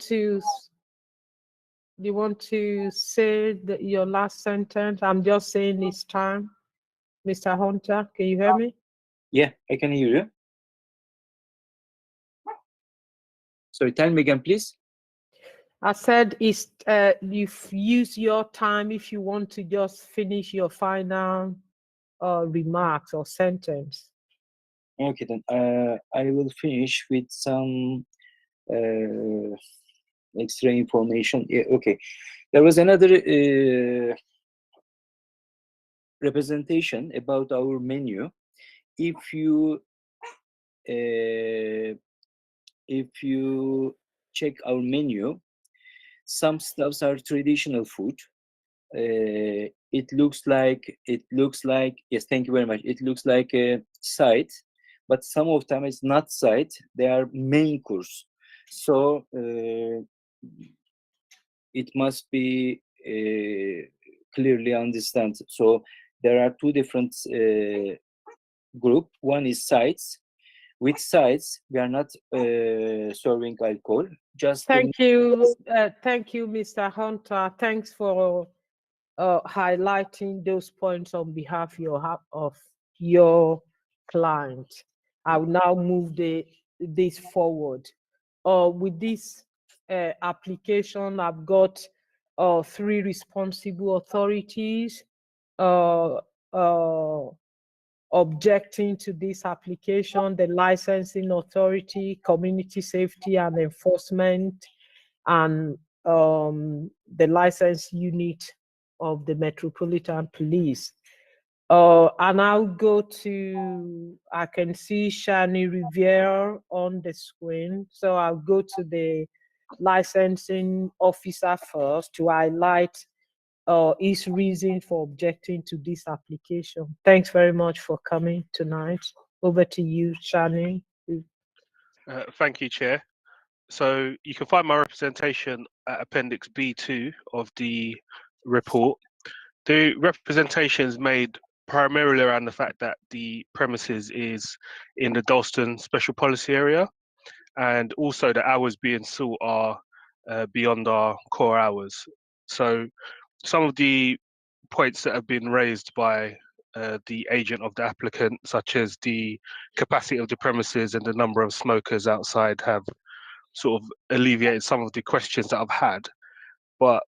to say your last sentence? I'm just saying it's time. Mr. Hunter, can you hear me? Yeah, I can hear you. Sorry, tell me again, please. I said you've used your time if you want to just finish your final remarks or sentence. Okay, then I will finish with some extra information. Yeah, okay, there was another representation about our menu. If you check our menu, some stuffs are traditional food. It looks like yes, thank you very much. It looks like a side, but some of them it's not side. They are main course. So it must be clearly understand. So there are 2 different group. One is sides. With sides, we are not serving alcohol. Just thank you, Mr. Hunter. Thanks for highlighting those points on behalf of your client. I will now move this forward. With this application, I've got 3 responsible authorities objecting to this application: the licensing authority, community safety and enforcement, and the license unit of the Metropolitan Police. And I'll go to, I can see Shani Riviere on the screen. So I'll go to the licensing officer first to highlight his reason for objecting to this application. Thanks very much for coming tonight. Over to you, Shani. Thank you, Chair. So you can find my representation at Appendix B2 of the report. The representation is made primarily around the fact that the premises is in the Dalston Special Policy Area, and also the hours being sought are beyond our core hours. So some of the points that have been raised by the agent of the applicant, such as the capacity of the premises and the number of smokers outside, have sort of alleviated some of the questions that I've had. But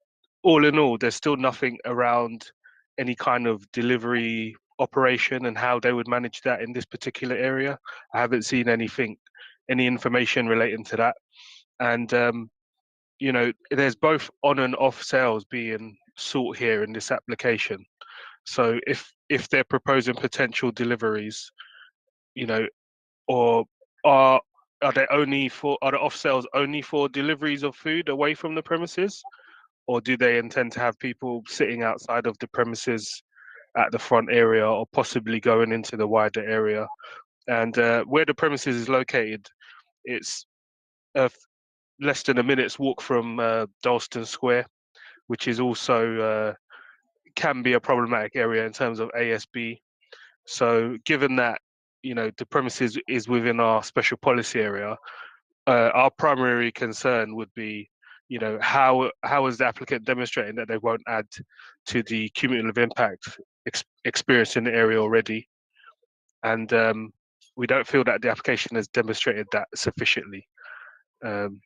all in all, there's still nothing around any kind of delivery operation and how they would manage that in this particular area. I haven't seen anything, any information relating to that. And, you know, there's both on and off sales being sought here in this application. So if they're proposing potential deliveries, you know, or are they off sales only for deliveries of food away from the premises, or do they intend to have people sitting outside of the premises at the front area, or possibly going into the wider area? And where the premises is located, it's less than a minute's walk from Dalston Square, which is also can be a problematic area in terms of ASB. So given that, you know, the premises is within our special policy area, our primary concern would be, you know, how is the applicant demonstrating that they won't add to the cumulative impact experienced in the area already? And we don't feel that the application has demonstrated that sufficiently.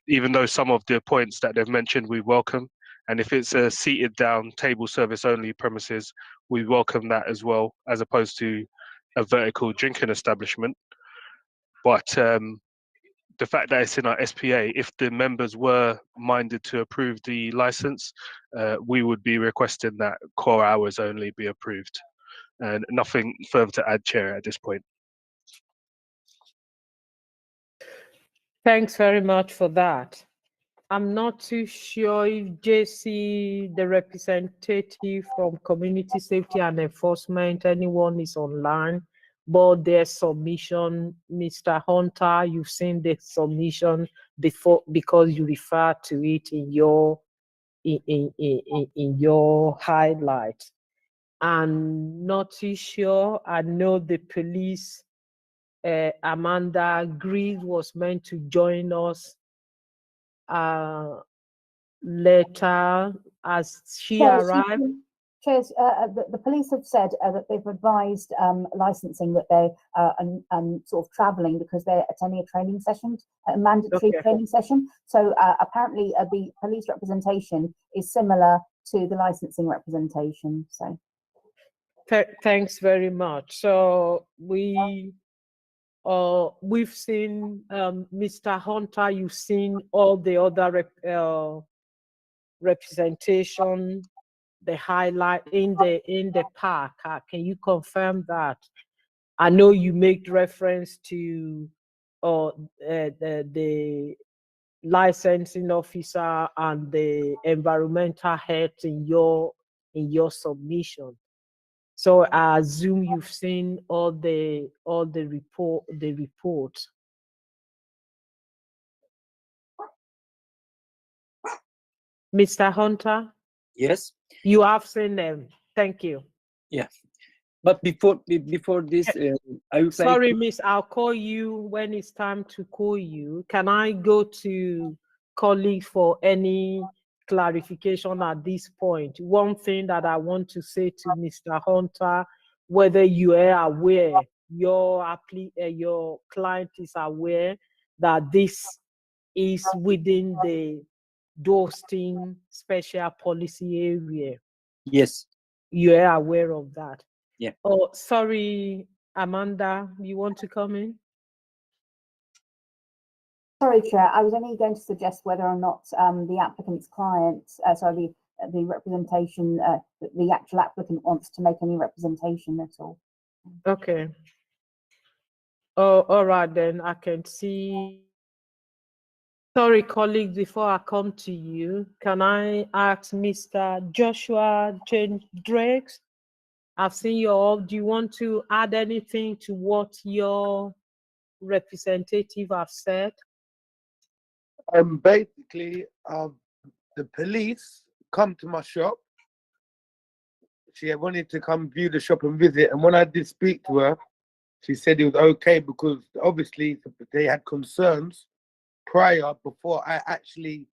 Even though some of the points that they've mentioned we welcome, and if it's a seated down table service only premises, we welcome that as well, as opposed to a vertical drinking establishment. But the fact that it's in our SPA, if the members were minded to approve the license, we would be requesting that core hours only be approved. And nothing further to add, Chair, at this point. Thanks very much for that. I'm not too sure if JC, the representative from Community Safety and Enforcement, anyone is online, but their submission, Mr. Hunter, you've seen the submission before because you refer to it in your highlight. I'm not too sure. I know the police, Amanda Greaves was meant to join us later as she arrived. Chairs, the police have said that they've advised licensing that they're sort of travelling because they're attending a training session, a mandatory training session. So apparently the police representation is similar to the licensing representation. So thanks very much. So we've seen Mr. Hunter, you've seen all the other representation, the highlight in the park. Can you confirm that? I know you made reference to the licensing officer and the environmental head in your submission. So I assume you've seen all the report. Mr. Hunter? Yes. You have seen them. Thank you. Yeah. But before this, I would sorry, Miss, I'll call you when it's time to call you. Can I go to colleagues for any clarification at this point? One thing that I want to say to Mr. Hunter, whether you are aware, your client is aware that this is within the Dalston Special Policy Area. Yes. You are aware of that. Yeah. Oh, sorry, Amanda, you want to come in? Sorry, Chair, I was only going to suggest whether or not the applicant's client, the representation, the actual applicant wants to make any representation at all. Okay. Oh, all right then. I can see. Sorry, colleagues, before I come to you, can I ask Mr. Joshua Jane Drakes? I've seen your, do you want to add anything to what your representative have said? Basically, the police come to my shop. She wanted to come view the shop and visit, and when I did speak to her, she said it was okay because obviously they had concerns prior before I actually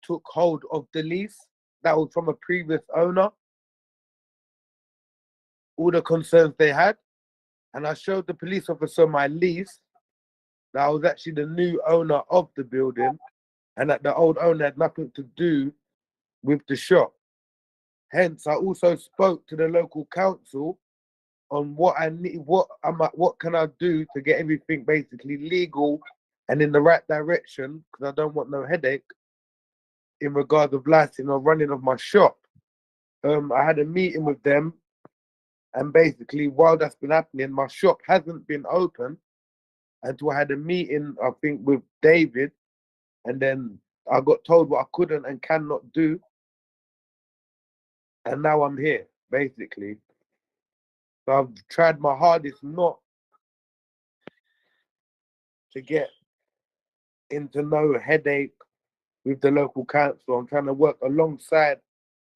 took hold of the lease. That was from a previous owner. All the concerns they had, and I showed the police officer my lease. That I was actually the new owner of the building, and that the old owner had nothing to do with the shop. Hence, I also spoke to the local council on what I need, what can I do to get everything basically legal and in the right direction, because I don't want no headache in regards of licensing or running of my shop. I had a meeting with them, and basically while that's been happening, my shop hasn't been open until I had a meeting, I think, with David, and then I got told what I couldn't and cannot do, and now I'm here, basically. So I've tried my hardest not to get into no headache with the local council. I'm trying to work alongside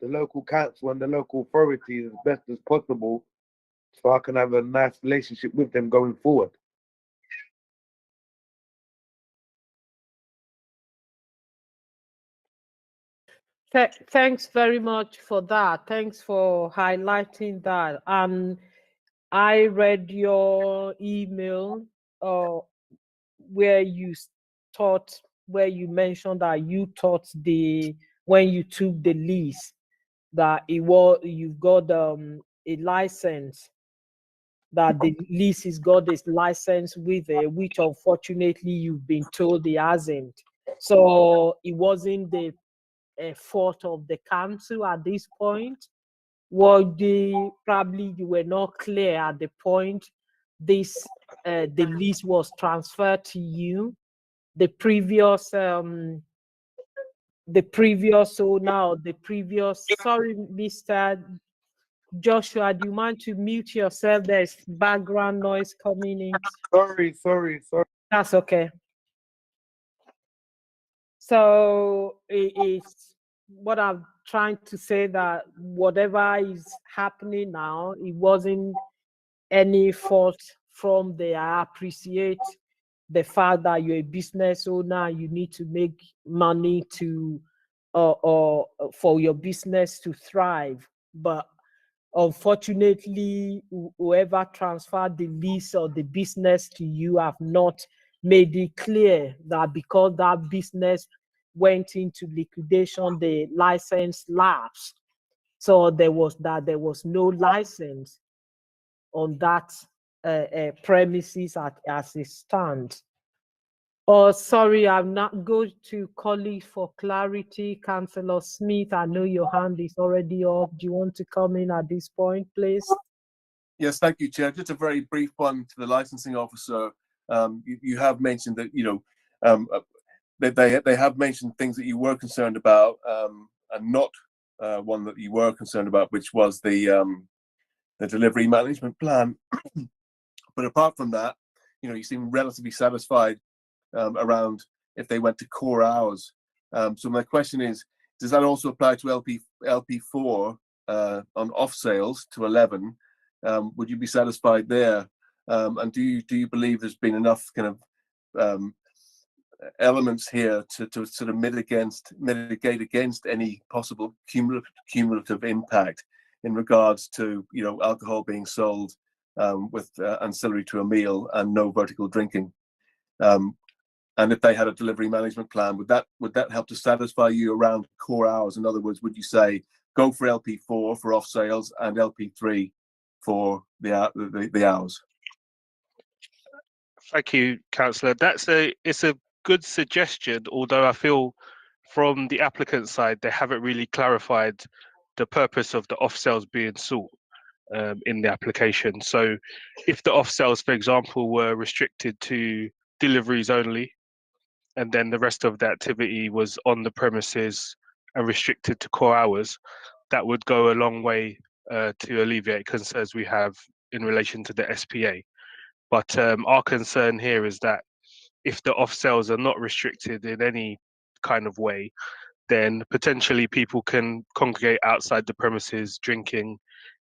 the local council and the local authorities as best as possible so I can have a nice relationship with them going forward. Thanks very much for that. Thanks for highlighting that. I read your email where you mentioned that you thought when you took the lease that you've got a license, that the lease has got this license with it, which unfortunately you've been told it hasn't. So it wasn't the fault of the council at this point. Well, probably you were not clear at the point the lease was transferred to you. The previous owner, sorry, Mr. Joshua, do you mind to mute yourself? There's background noise coming in. Sorry. That's okay. So it's what I'm trying to say, that whatever is happening now, it wasn't any fault from there. I appreciate the fact that you're a business owner, you need to make money to or for your business to thrive. But unfortunately, whoever transferred the lease or the business to you have not made it clear that because that business went into liquidation, the license lapsed. So there was no license on that premises as it stands. Oh, sorry, I'm not going to colleague for clarity. Councillor Smith, I know your hand is already up. Do you want to come in at this point, please? Yes, thank you, Chair. Just a very brief one to the licensing officer. You have mentioned that they have mentioned things that you were concerned about, and not one that you were concerned about, which was the delivery management plan. But apart from that, you seem relatively satisfied around if they went to core hours. So my question is, does that also apply to LP4 on off sales to 11? Would you be satisfied there? And do you believe there's been enough kind of elements here to sort of mitigate against any possible cumulative impact in regards to alcohol being sold with ancillary to a meal and no vertical drinking? And if they had a delivery management plan, would that help to satisfy you around core hours? In other words, would you say go for LP4 for off sales and LP3 for the hours? Thank you, Councillor. It's a good suggestion, although I feel from the applicant side, they haven't really clarified the purpose of the off sales being sought in the application. So if the off sales, for example, were restricted to deliveries only, and then the rest of the activity was on the premises and restricted to core hours, that would go a long way to alleviate concerns we have in relation to the SPA. But our concern here is that if the off sales are not restricted in any kind of way, then potentially people can congregate outside the premises drinking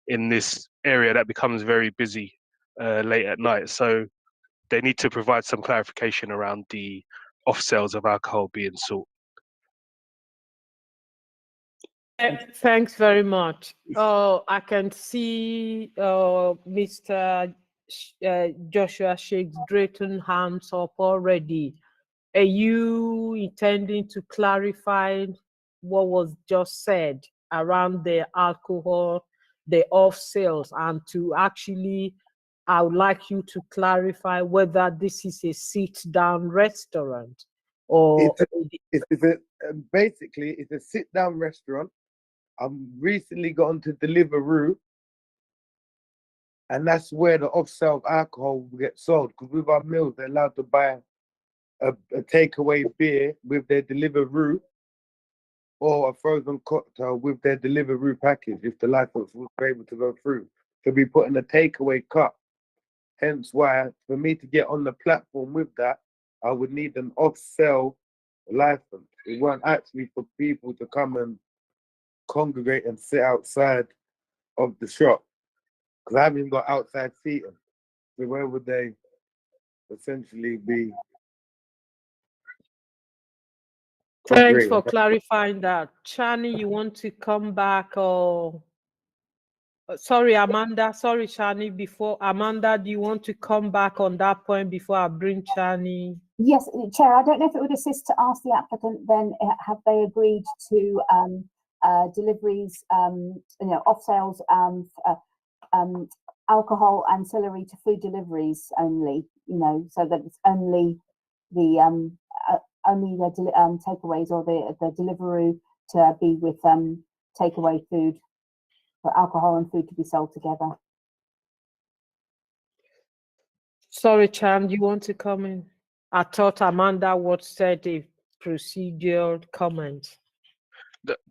in this area that becomes very busy late at night. So they need to provide some clarification around the off sales of alcohol being sought. Thanks very much. I can see Mr. Joshua Shakes Drayton hands up already. Are you intending to clarify what was just said around the alcohol, the off sales, and to actually, I would like you to clarify whether this is a sit-down restaurant or Basically, it's a sit-down restaurant. I've recently got onto Deliveroo, and that's where the off-sale alcohol will get sold. Because with our meals, they're allowed to buy a takeaway beer with their Deliveroo, or a frozen cocktail with their Deliveroo package if the license was able to go through. So we put in a takeaway cup. Hence why, for me to get on the platform with that, I would need an off-sale license. It weren't actually for people to come and congregate and sit outside of the shop, because I haven't even got outside seating. So where would they essentially be? Thanks for clarifying that. Shani, you want to come back, or sorry, Amanda, sorry, Shani, before Amanda, do you want to come back on that point before I bring Shani? Yes, Chair, I don't know if it would assist to ask the applicant then, have they agreed to deliveries, off sales, alcohol ancillary to food deliveries only, so that it's only the takeaways or the Deliveroo to be with takeaway food, for alcohol and food to be sold together. Sorry, Chan, do you want to come in? I thought Amanda would said a procedural comment.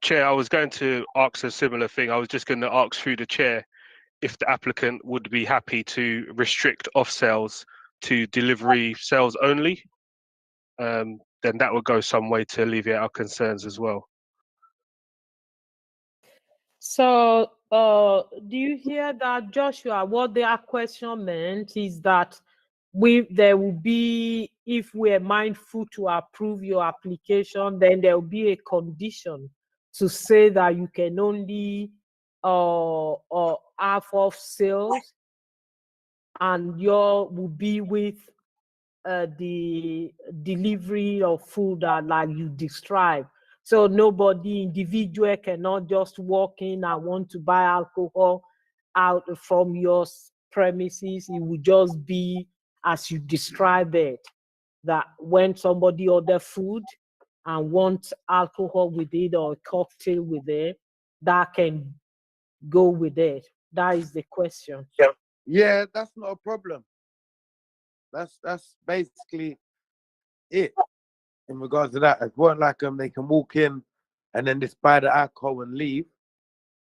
Chair, I was going to ask a similar thing. I was just going to ask through the chair if the applicant would be happy to restrict off sales to delivery sales only. Then that would go some way to alleviate our concerns as well. So, do you hear that, Joshua? What their question meant is that there will be, if we are mindful to approve your application, then there will be a condition to say that you can only have off sales, and your will be with the delivery of food that, like you described. So nobody individual cannot just walk in and want to buy alcohol out from your premises. It would just be as you describe it, that when somebody order food and wants alcohol with it or a cocktail with it, that can go with it. That is the question. Yeah, that's not a problem. That's basically it in regards to that. It weren't like they can walk in and then just buy the alcohol and leave.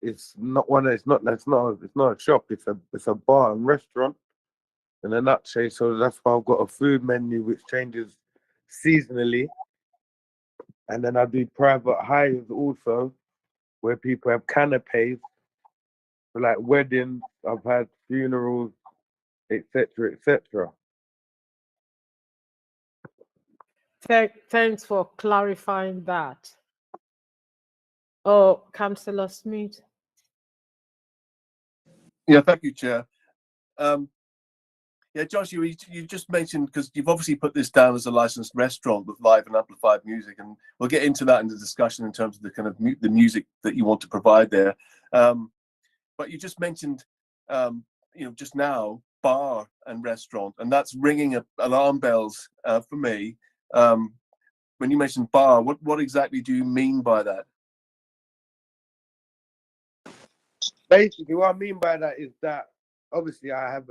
It's not a shop. It's a bar and restaurant in a nutshell. So that's why I've got a food menu which changes seasonally, and then I do private hires also, where people have canapes for like weddings. I've had funerals, etc., etc. Thanks for clarifying that. Oh, Councillor Smith. Yeah, thank you, Chair. Yeah, Josh, you just mentioned, because you've obviously put this down as a licensed restaurant with live and amplified music, and we'll get into that in the discussion in terms of the kind of the music that you want to provide there. But you just mentioned, just now, bar and restaurant, and that's ringing alarm bells for me. when you mentioned bar, what exactly do you mean by that? Basically, what I mean by that is that obviously I've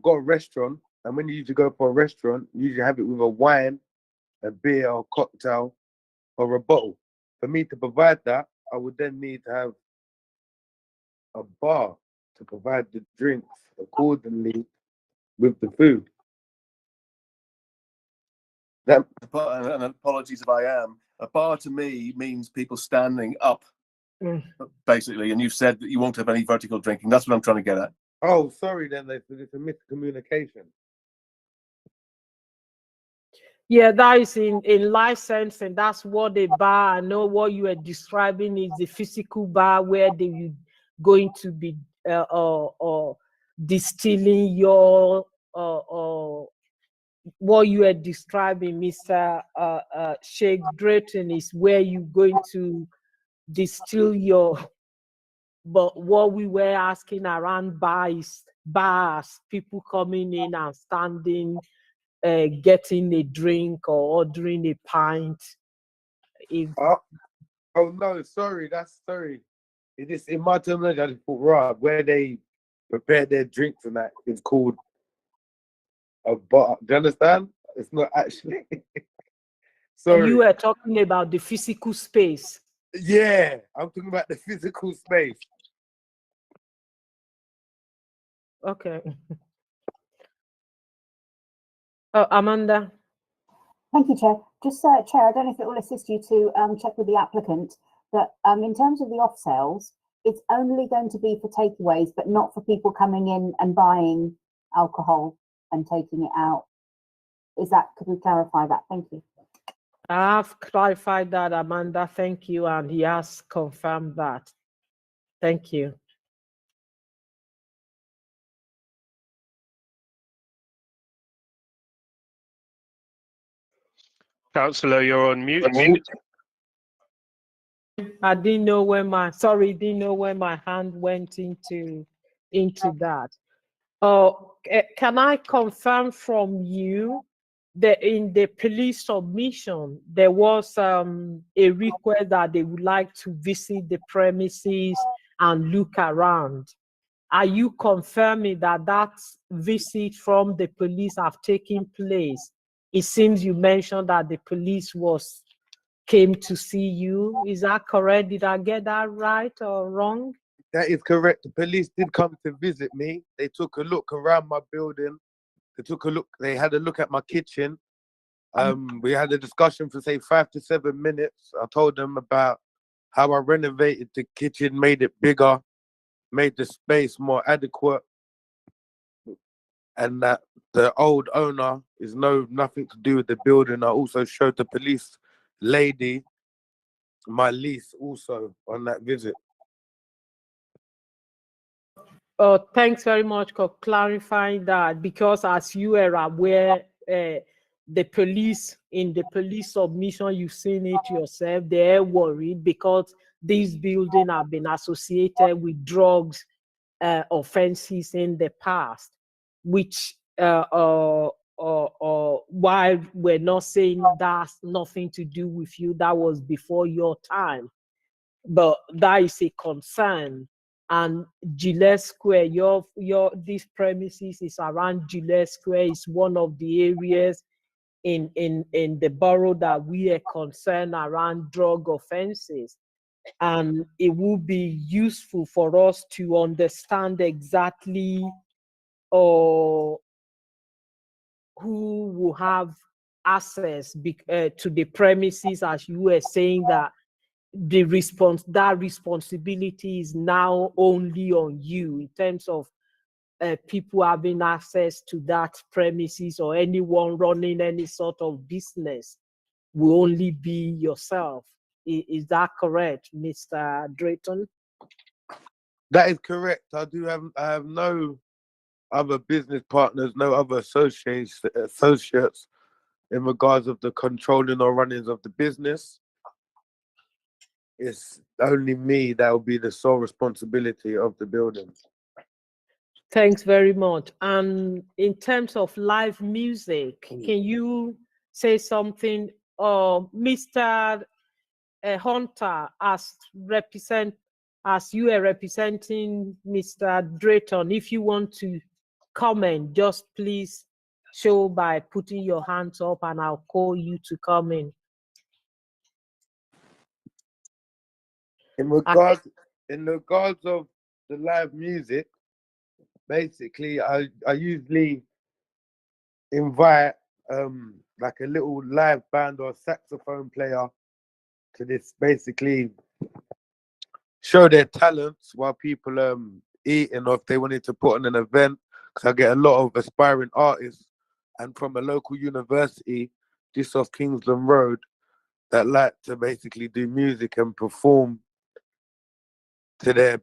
got a restaurant, and when you usually go for a restaurant, you usually have it with a wine, a beer, or cocktail, or a bottle. For me to provide that, I would then need to have a bar to provide the drinks accordingly with the food. That And apologies if I am. A bar to me means people standing up, basically. And you've said that you won't have any vertical drinking. That's what I'm trying to get at. Oh, sorry, then it's a miscommunication. Yeah, that is in licensing. That's what a bar. I know what you are describing is the physical bar where they will going to be distilling your what you are describing, Mr. Sheikh Drayton, is where you're going to distill your. But what we were asking around bars, people coming in and standing, getting a drink or ordering a pint. Oh no, sorry, sorry. It is in my terminology, I just thought, right, where they prepare their drinks and that is called a bar. Do you understand? It's not actually. Sorry. You are talking about the physical space. Yeah, I'm talking about the physical space. Okay. Amanda. Thank you, Chair. Just, Chair, I don't know if it will assist you to check with the applicant that in terms of the off sales, it's only going to be for takeaways, but not for people coming in and buying alcohol and taking it out. Could we clarify that? Thank you. I've clarified that, Amanda. Thank you. And he has confirmed that. Thank you. Councillor, you're on mute. I didn't know when my hand went into that. Can I confirm from you that in the police submission there was a request that they would like to visit the premises and look around? Are you confirming that visit from the police have taken place? It seems you mentioned that the police came to see you. Is that correct? Did I get that right or wrong? That is correct. The police did come to visit me. They took a look around my building. They had a look at my kitchen. We had a discussion for say 5 to 7 minutes. I told them about how I renovated the kitchen, made it bigger, made the space more adequate, and that the old owner is nothing to do with the building. I also showed the police lady my lease also on that visit. Thanks very much for clarifying that, because as you are aware, the police, in the police submission, you've seen it yourself, they're worried because these buildings have been associated with drugs offenses in the past, which while we're not saying that's nothing to do with you, that was before your time, but that is a concern. And Gillette Square, these premises is around Gillette Square, is one of the areas in the borough that we are concerned around drug offenses. And it will be useful for us to understand exactly who will have access to the premises, as you were saying that that responsibility is now only on you in terms of people having access to that premises, or anyone running any sort of business will only be yourself. Is that correct, Mr. Drayton? That is correct. I have no other business partners, no other associates in regards of the controlling or runnings of the business. It's only me that will be the sole responsibility of the building. Thanks very much. And in terms of live music, can you say something. Mr. Hunter, as you are representing Mr. Drayton, if you want to comment, just please show by putting your hands up and I'll call you to come in. In regards of the live music, basically I usually invite like a little live band or saxophone player to this basically show their talents while people eating, or if they wanted to put on an event, because I get a lot of aspiring artists and from a local university just off Kingsland Road that like to basically do music and perform to their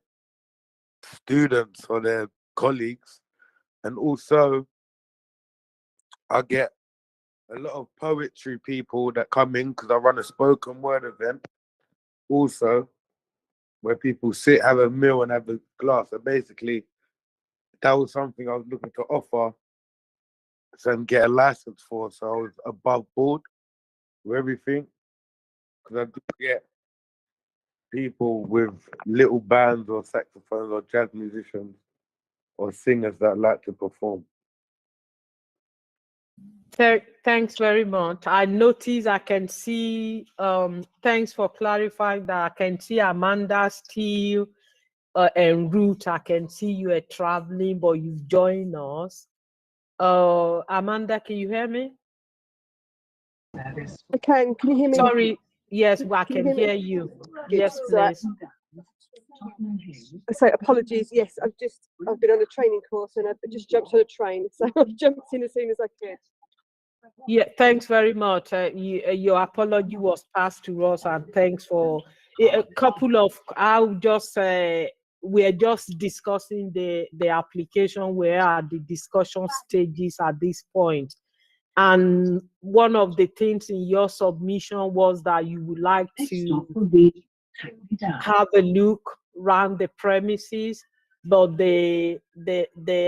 students or their colleagues. And also I get a lot of poetry people that come in because I run a spoken word event also, where people sit, have a meal and have a glass. So basically that was something I was looking to offer and get a license for, so I was above board with everything, because I do get people with little bands or saxophones or jazz musicians or singers that like to perform. Thanks very much. I notice I can see, thanks for clarifying that. I can see Amanda still en route. I can see you are traveling, but you've joined us. Amanda, can you hear me? I can. Can you hear me? Sorry. Yes, I Can you can hear me? hear you. Good. Yes, So, please. so apologies. Yes, I've been on a training course and I've just jumped on a train, so I've jumped in as soon as I could. Yeah, thanks very much. Your apology was passed to us, and thanks for a couple of. I'll just we're just discussing the application. We're at the discussion stages at this point, and one of the things in your submission was that you would like to have a look around the premises, but the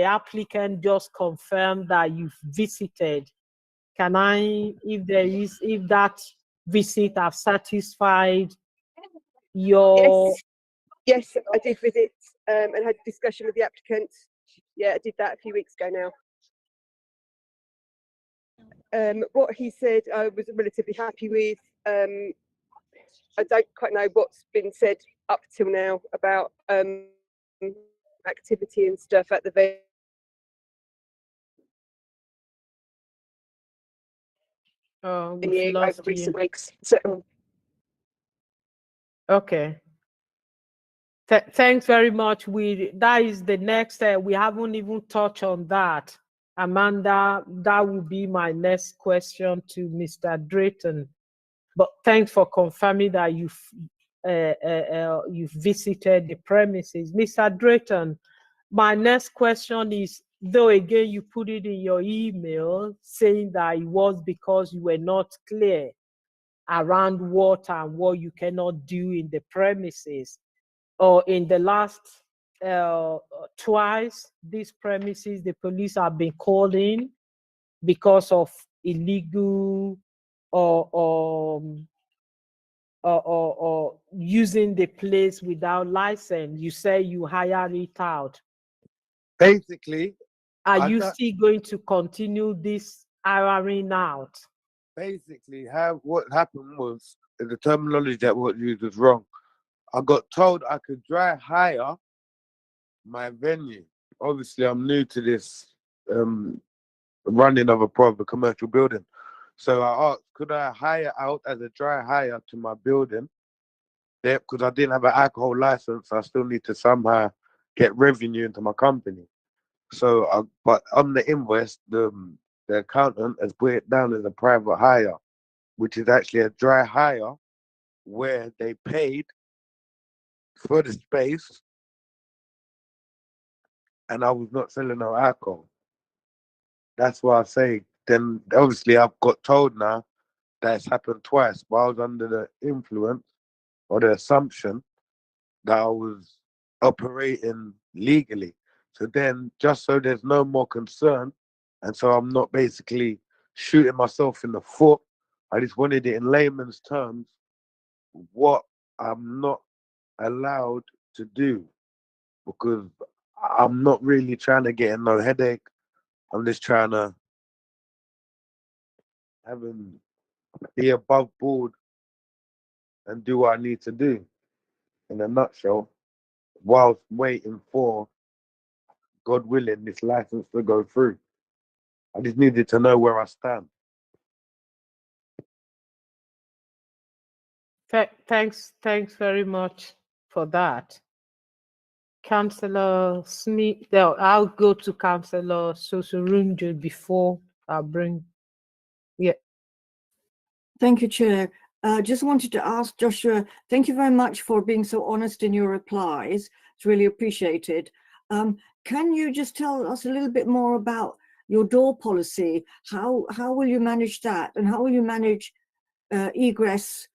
applicant just confirmed that you've visited. Can I, if that visit have satisfied your? Yes, I did visit and had a discussion with the applicant. Yeah, I did that a few weeks ago now. What he said I was relatively happy with. I don't quite know what's been said up till now about activity and stuff at the venue. We've lost Over recent you. weeks. So, Okay. Thanks very much. That is the next. We haven't even touched on that, Amanda. That will be my next question to Mr. Drayton. But thanks for confirming that you've visited the premises, Mr. Drayton. My next question is, though again you put it in your email saying that it was because you were not clear around what and what you cannot do in the premises, or in the last twice these premises the police have been called in because of illegal or using the place without license. You say you hire it out. Basically, are you still going to continue this hiring out? Basically, what happened was the terminology that was used was wrong. I got told I could dry hire my venue. Obviously, I'm new to this running of a private commercial building. So I asked, could I hire out as a dry hire to my building? There, because I didn't have an alcohol license, I still need to somehow get revenue into my company. So, but on the invoice, the accountant has put it down as a private hire, which is actually a dry hire where they paid for the space and I was not selling no alcohol. That's why I say, then obviously I've got told now that it's happened twice, but I was under the influence or the assumption that I was operating legally. So then, just so there's no more concern, and so I'm not basically shooting myself in the foot. I just wanted it in layman's terms what I'm not allowed to do, because I'm not really trying to get no headache. I'm just trying to be above board and do what I need to do, in a nutshell, whilst waiting for, God willing, this license to go through. I just needed to know where I stand. Thanks very much for that. Councillor Smith, I'll go to Councillor Sosorunjo before I bring, yeah. Thank you, Chair. Just wanted to ask Joshua, thank you very much for being so honest in your replies. It's really appreciated. Can you just tell us a little bit more about your door policy? How will you manage that? And how will you manage egress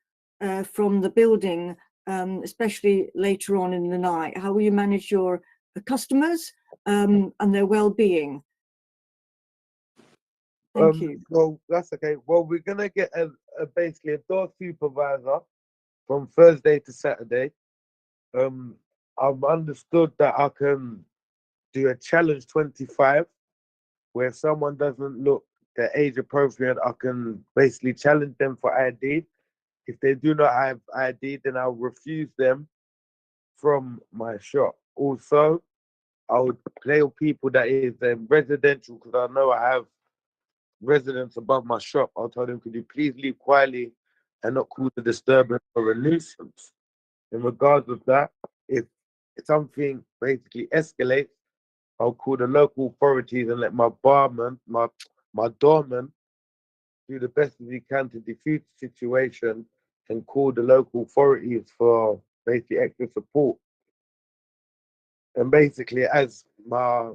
from the building, especially later on in the night? How will you manage your customers and their well-being? Thank you. Well, that's okay. Well, we're gonna get basically a door supervisor from Thursday to Saturday. I've understood that I can do a challenge 25, where if someone doesn't look the age appropriate, I can basically challenge them for ID. If they do not have ID, then I'll refuse them from my shop. Also, I would tell people that is residential, because I know I have residents above my shop. I'll tell them, could you please leave quietly and not cause a disturbance or a nuisance. In regards of that, if something basically escalates, I'll call the local authorities and let my barman, my doorman, do the best as he can to defuse the situation and call the local authorities for basically extra support. And basically, as my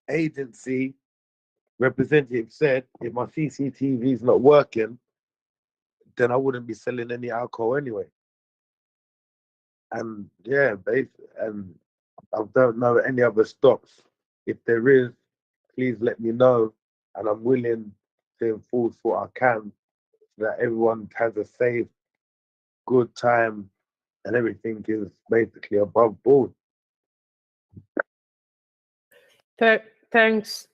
agency representative said, if my CCTV is not working, then I wouldn't be selling any alcohol anyway. And yeah, and I don't know any other stops. If there is, please let me know, and I'm willing to enforce what I can so that everyone has a safe, good time, and everything is basically above board. Thanks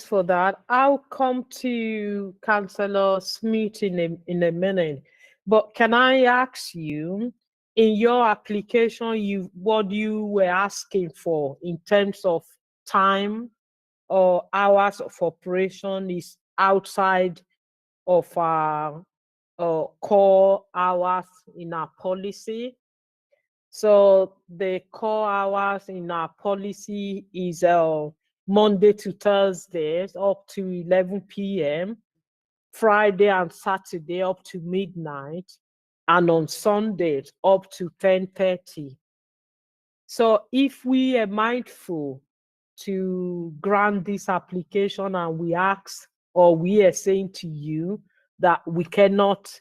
for that. I'll come to Councillor Smith in a minute, but can I ask you, in your application, what you were asking for in terms of time or hours of operation is outside of our core hours in our policy. So the core hours in our policy is Monday to Thursdays up to 11 p.m., Friday and Saturday up to midnight, and on Sundays up to 10:30. So if we are mindful to grant this application and we ask, or we are saying to you that we cannot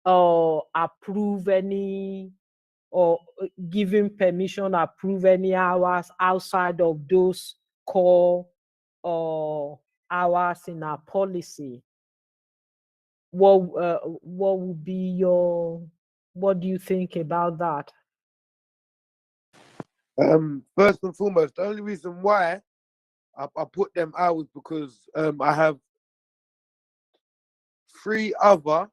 approve any, or giving permission, approve any hours outside of those core hours in our policy, what would be what do you think about that? First and foremost, the only reason why I put them hours because I have 3 other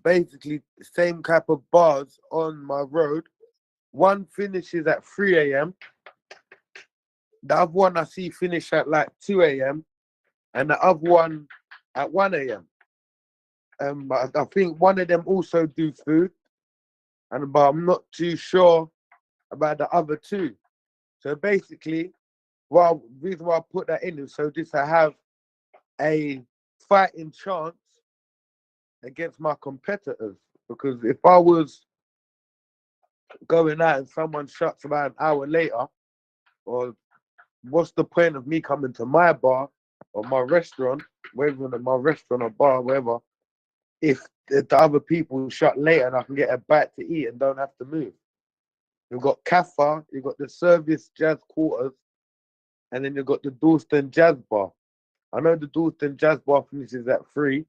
basically the same type of bars on my road. One finishes at 3 a.m. The other one I see finish at like 2 a.m. and the other one at 1 a.m. But I think one of them also do food, but I'm not too sure about the other 2. So basically, the reason why I put that in is so just to have a fighting chance against my competitors. Because if I was going out and someone shuts about an hour later, or what's the point of me coming to my bar or my restaurant, whether my restaurant or bar, whatever, if the other people shut later and I can get a bite to eat and don't have to move? You've got Kafa, you've got the Service Jazz Quarters, and then you've got the Dalston Jazz Bar. I know the Dalston Jazz Bar finishes at 3.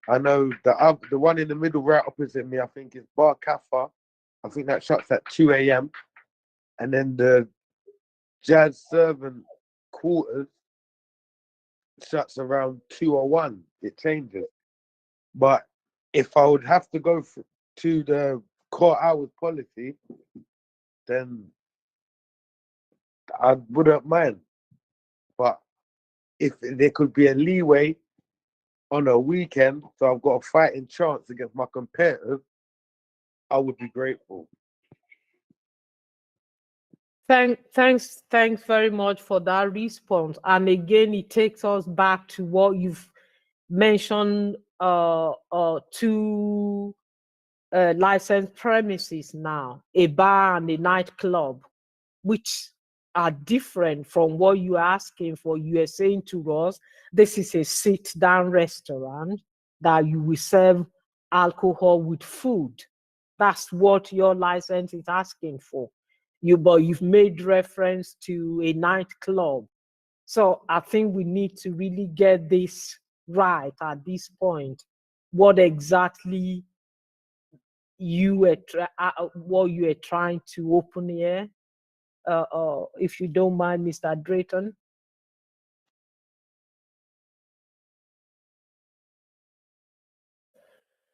I know the one in the middle right opposite me, I think is Bar Kaffa. I think that shuts at 2 a.m. And then the Jazz Servant Quarters shuts around 2 or 1. It changes. But if I would have to go to the core hours policy, then I wouldn't mind. But if there could be a leeway on a weekend, so I've got a fighting chance against my competitors, I would be grateful. Thanks very much for that response. And again, it takes us back to what you've mentioned, two licensed premises now, a bar and a nightclub, which are different from what you're asking for. You are saying to us, this is a sit-down restaurant that you will serve alcohol with food. That's what your license is asking for. But you've made reference to a nightclub. So I think we need to really get this right at this point. What exactly what you are trying to open here? If you don't mind, Mr. Drayton.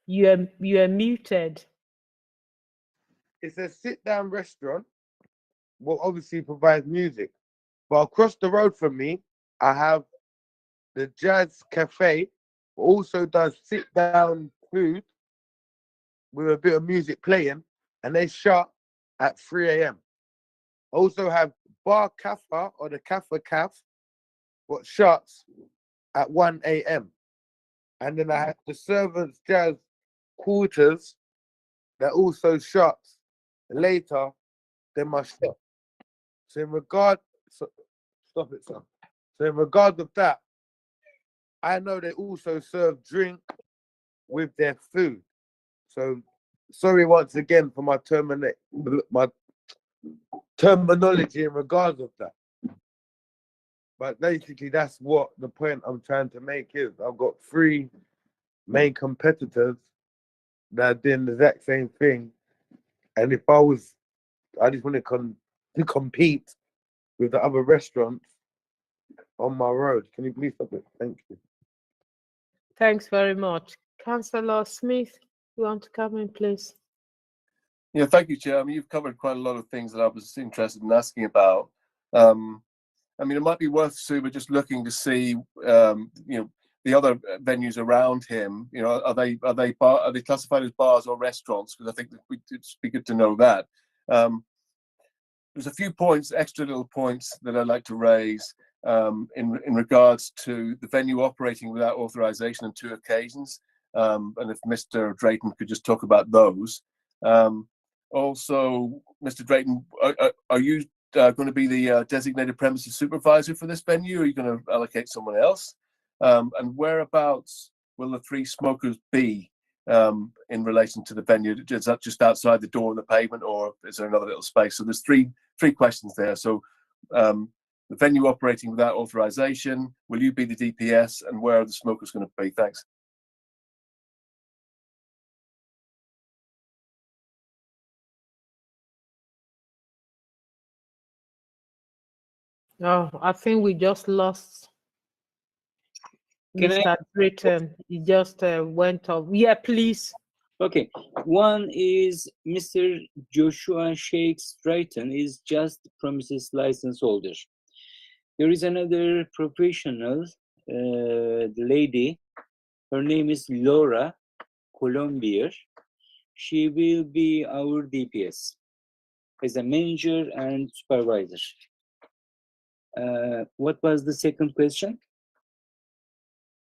You are muted. It's a sit-down restaurant. Well, obviously provides music. But across the road from me, I have the Jazz Cafe, also does sit-down food with a bit of music playing, and they shut at 3 a.m. Also have Bar Kaffa or the Kaffa Caf, what shuts at 1 a.m. And then I have the Servants Jazz Quarters that also shuts later than my shop. So in regard, stop it, son. So in regard of that, I know they also serve drink with their food. So sorry once again for my terminology in regards of that. But basically that's what the point I'm trying to make is. I've got 3 main competitors that are doing the exact same thing. And if I just want to compete with the other restaurants on my road. Can you please stop it? Thank you. Thanks very much. Councillor Smith, you want to come in, please? Yeah, thank you, Chair. I mean, you've covered quite a lot of things that I was interested in asking about. I mean, it might be worth, Suba, just looking to see, the other venues around him. You know, are they classified as bars or restaurants? Because I think it'd be good to know that. There's a few points, extra little points that I'd like to raise in regards to the venue operating without authorization on 2 occasions, and if Mr. Drayton could just talk about those. Also, Mr. Drayton, are you going to be the designated premises supervisor for this venue, or are you going to allocate someone else? And whereabouts will the 3 smokers be in relation to the venue? Is that just outside the door on the pavement, or is there another little space? So there's three questions there. So the venue operating without authorization, will you be the DPS, and where are the smokers going to be? Thanks. Oh, I think we just lost Can Mr. Drayton. He just went off. Yeah, please. Okay, one is Mr. Joshua Sheikh Drayton is just premises license holder. There is another professional, the lady, her name is Laura Colombier. She will be our DPS as a manager and supervisor. What was the second question?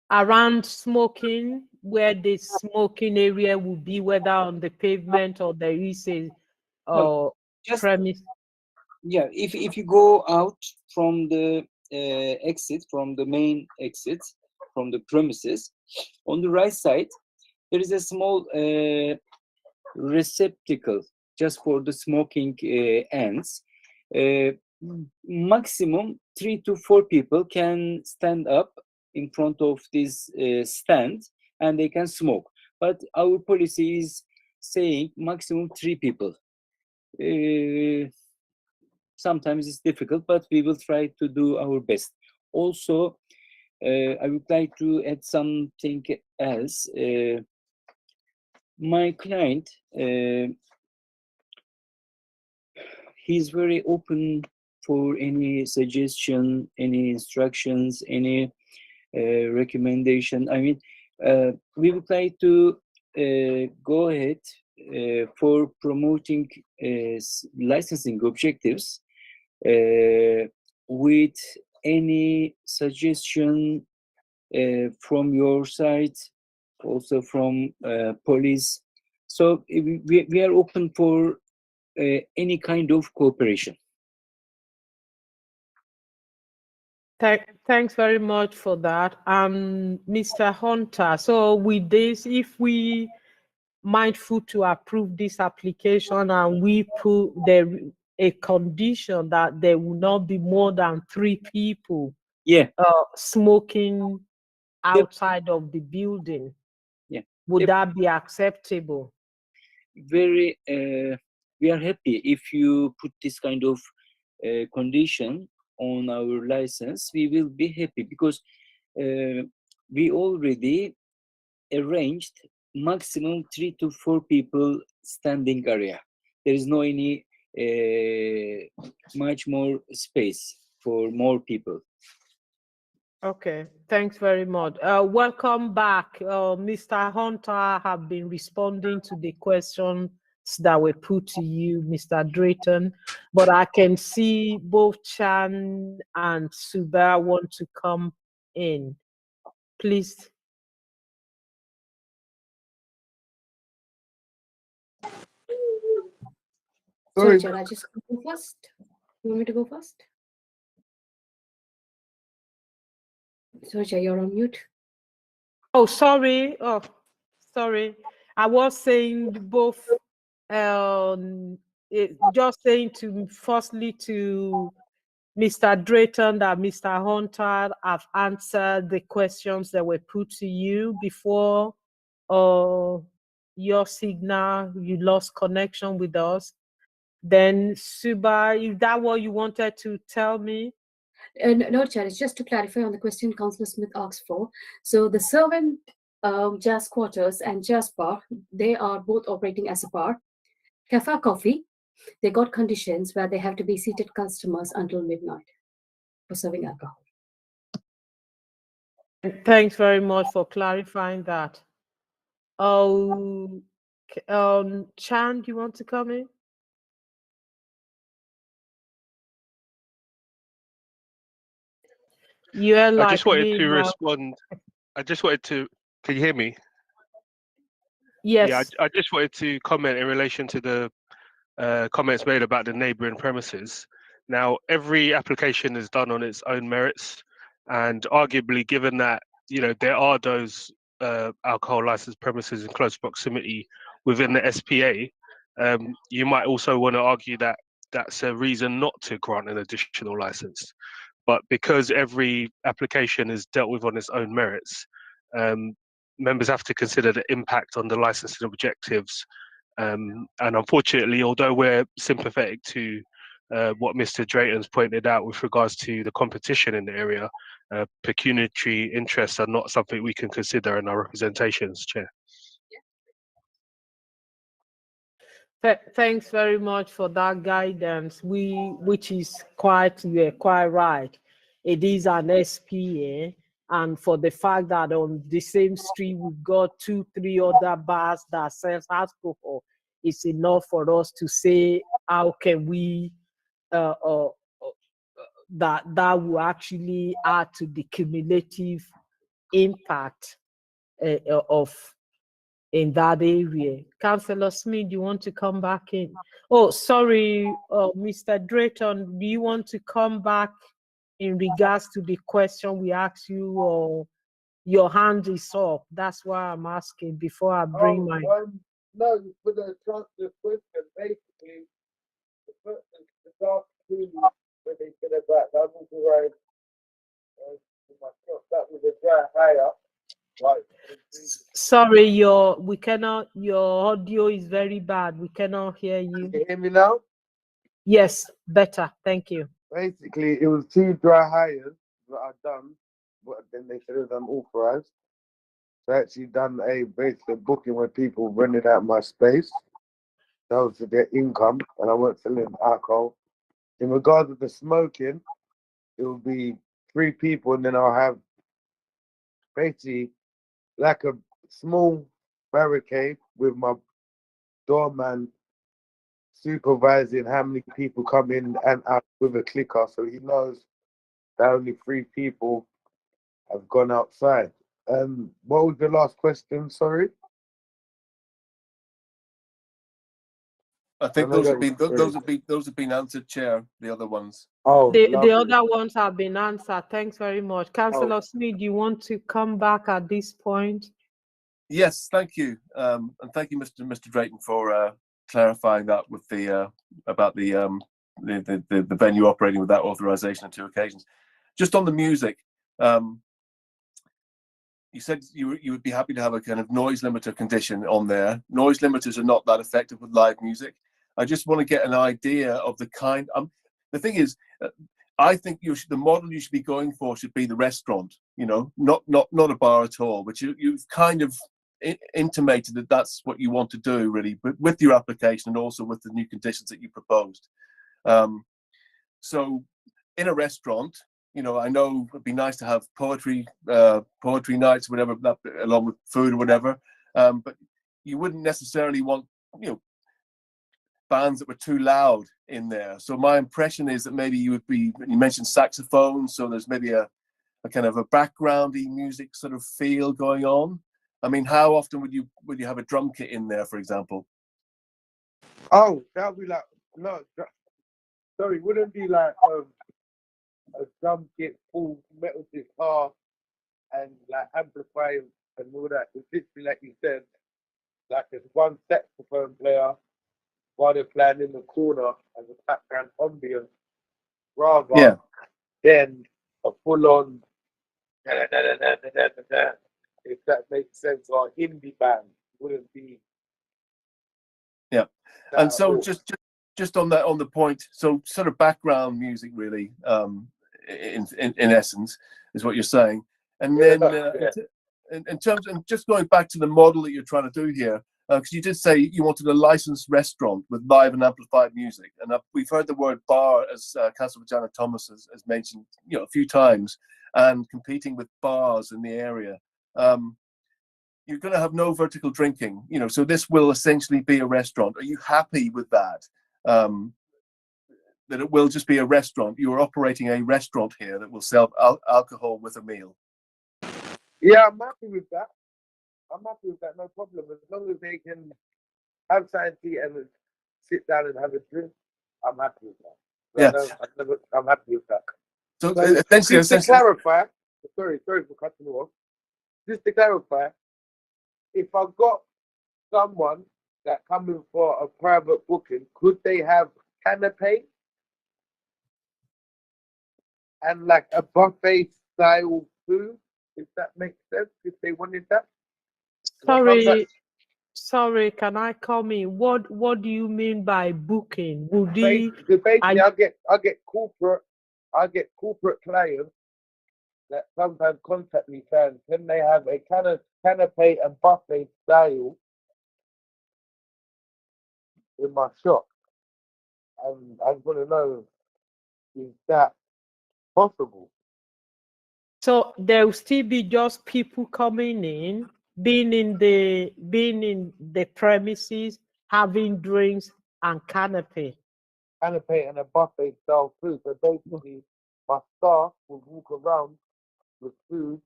Around smoking, where the smoking area will be, whether on the pavement or there is a premise. Yeah, if you go out from the exit, from the main exit, from the premises, on the right side, there is a small receptacle just for the smoking ends. maximum 3 to 4 people can stand up in front of this stand and they can smoke. But our policy is saying maximum 3 people. Sometimes it's difficult, but we will try to do our best. Also, I would like to add something else. My client, he's very open for any suggestion, any instructions, any recommendation. I mean, we would like to go ahead for promoting licensing objectives with any suggestion from your side, also from police. So we are open for any kind of cooperation. Thanks very much for that. Mr. Hunter, so with this, if we mindful to approve this application and we put a condition that there will not be more than 3 people smoking outside of the building, would that be acceptable? Very, we are happy if you put this kind of condition on our license. We will be happy because we already arranged maximum 3 to 4 people standing area. There is no any much more space for more people. Okay, thanks very much. Welcome back. Mr. Hunter have been responding to the questions that were put to you, Mr. Drayton, but I can see both Chan and Suba want to come in. Please. Sorry, Chair, I just go first. You want me to go first? Sorry, Chair, you're on mute. Oh, sorry. Oh, sorry. I was saying both. Just saying to firstly to Mr. Drayton that Mr. Hunter have answered the questions that were put to you before your signal, you lost connection with us. Then Suba, is that what you wanted to tell me? No, Chair, it's just to clarify on the question Councillor Smith asked for. So the servant jazz quarters and jazz bar, they are both operating as a bar. Cafe Coffee, they got conditions where they have to be seated customers until midnight for serving alcohol. Thanks very much for clarifying that. Chan, do you want to come in? I just wanted to respond. I just wanted to. Can you hear me? Yes. Yeah, I just wanted to comment in relation to the comments made about the neighbouring premises. Now, every application is done on its own merits, and arguably, given that there are those alcohol licensed premises in close proximity within the SPA, you might also want to argue that that's a reason not to grant an additional license. But because every application is dealt with on its own merits, members have to consider the impact on the licensing objectives. And unfortunately, although we're sympathetic to what Mr. Drayton's pointed out with regards to the competition in the area, pecuniary interests are not something we can consider in our representations, Chair. Thanks very much for that guidance. Which is you're quite right. It is an SPA, and for the fact that on the same street we've got 2-3 other bars that sells alcohol, it's enough for us to say how can we that will actually add to the cumulative impact of in that area. Councillor Smith, do you want to come back in? Oh, sorry, Mr. Drayton, do you want to come back in regards to the question we asked you, or your hand is up? That's why I'm asking before I bring my... No, for the question, basically, the person asked to when they said about the unauthorized in my shop, that was a dry hire. Right. Sorry, your audio is very bad. We cannot hear you. Can you hear me now? Yes, better. Thank you. Basically, it was 2 dry hires that I'd done, but then they said it was unauthorized. So I actually done a basically booking where people rented out my space. That was to get income, and I weren't selling alcohol. In regards to the smoking, it will be 3 people, and then I'll have basically like a small barricade with my doorman supervising how many people come in and out with a clicker, so he knows that only 3 people have gone outside. What was the last question? Sorry. I think I know those that have been was those have been answered, Chair. The other ones. Oh, The lovely. other ones have been answered. Thanks very much. Councillor Smith, do you want to come back at this point? Yes, thank you, and thank you, Mr. Drayton, for clarifying that with the about the venue operating without authorization on 2 occasions. Just on the music, you said you would be happy to have a kind of noise limiter condition on there. Noise limiters are not that effective with live music. I just want to get an idea of the kind. The thing is, I think the model you should be going for should be the restaurant. You know, not a bar at all. But you've kind of intimated that that's what you want to do, really, but with your application and also with the new conditions that you proposed. So, in a restaurant, you know, I know it'd be nice to have poetry nights, whatever, along with food or whatever. But you wouldn't necessarily want, you know, bands that were too loud in there. So my impression is that maybe you mentioned saxophone, so there's maybe a kind of a backgroundy music sort of feel going on. I mean, how often would you have a drum kit in there, for example? Oh, that would be like sorry, wouldn't be like a drum kit, full metal guitar, and like amplifiers and all that. It's literally like you said, like there's one saxophone player while they're playing in the corner as a background ambience, rather than a full-on. If that makes sense, or indie band wouldn't be. Yeah, and so just on the point, so sort of background music, really, in essence, is what you're saying. And then in terms, and just going back to the model that you're trying to do here, because you did say you wanted a licensed restaurant with live and amplified music, and we've heard the word bar, as Councillor Janet Thomas has mentioned, you know, a few times, and competing with bars in the area. You're going to have no vertical drinking, you know, so this will essentially be a restaurant. Are you happy with that? That it will just be a restaurant? You are operating a restaurant here that will sell alcohol with a meal. Yeah, I'm happy with that. No problem. As long as they can have something to eat and sit down and have a drink, I'm happy with that. Yeah. I'm happy with that. So essentially, to clarify, sorry for cutting you off. Just to clarify, if I've got someone that coming for a private booking, could they have canapé and like a buffet style food, if that makes sense, if they wanted that? Sorry, can I come in? What do you mean by booking? Would basically, I get corporate clients that sometimes contact me saying, can they have a canapé and buffet style in my shop? And I want to know, is that possible? So there will still be just people coming in, being in the premises, having drinks and canapé. Canapé and a buffet style food. So basically, my staff will walk around with food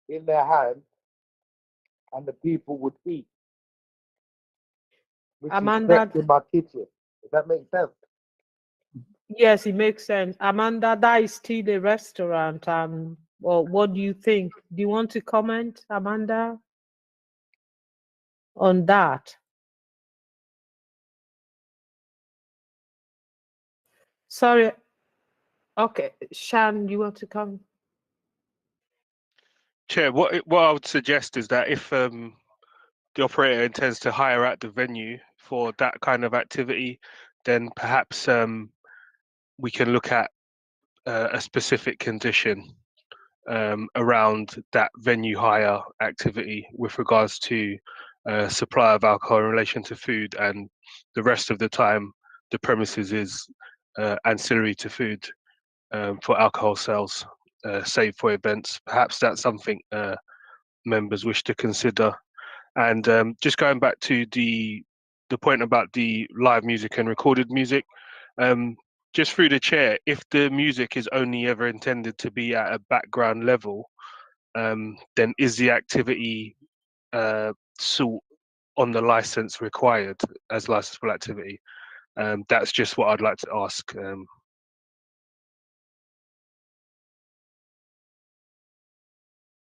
in their hands, and the people would eat, which Amanda, is in my kitchen. Does that make sense? Yes, it makes sense. Amanda, that is still the restaurant. Well, what do you think? Do you want to comment, Amanda, on that? Sorry, Okay, Shan, you want to come? Chair, what I would suggest is that if the operator intends to hire out the venue for that kind of activity, then perhaps we can look at a specific condition around that venue hire activity with regards to supply of alcohol in relation to food, and the rest of the time the premises is ancillary to food for alcohol sales, save for events. Perhaps that's something members wish to consider. And just going back to the point about the live music and recorded music, just through the chair, if the music is only ever intended to be at a background level, then is the activity sought on the license required as licensable activity? That's just what I'd like to ask.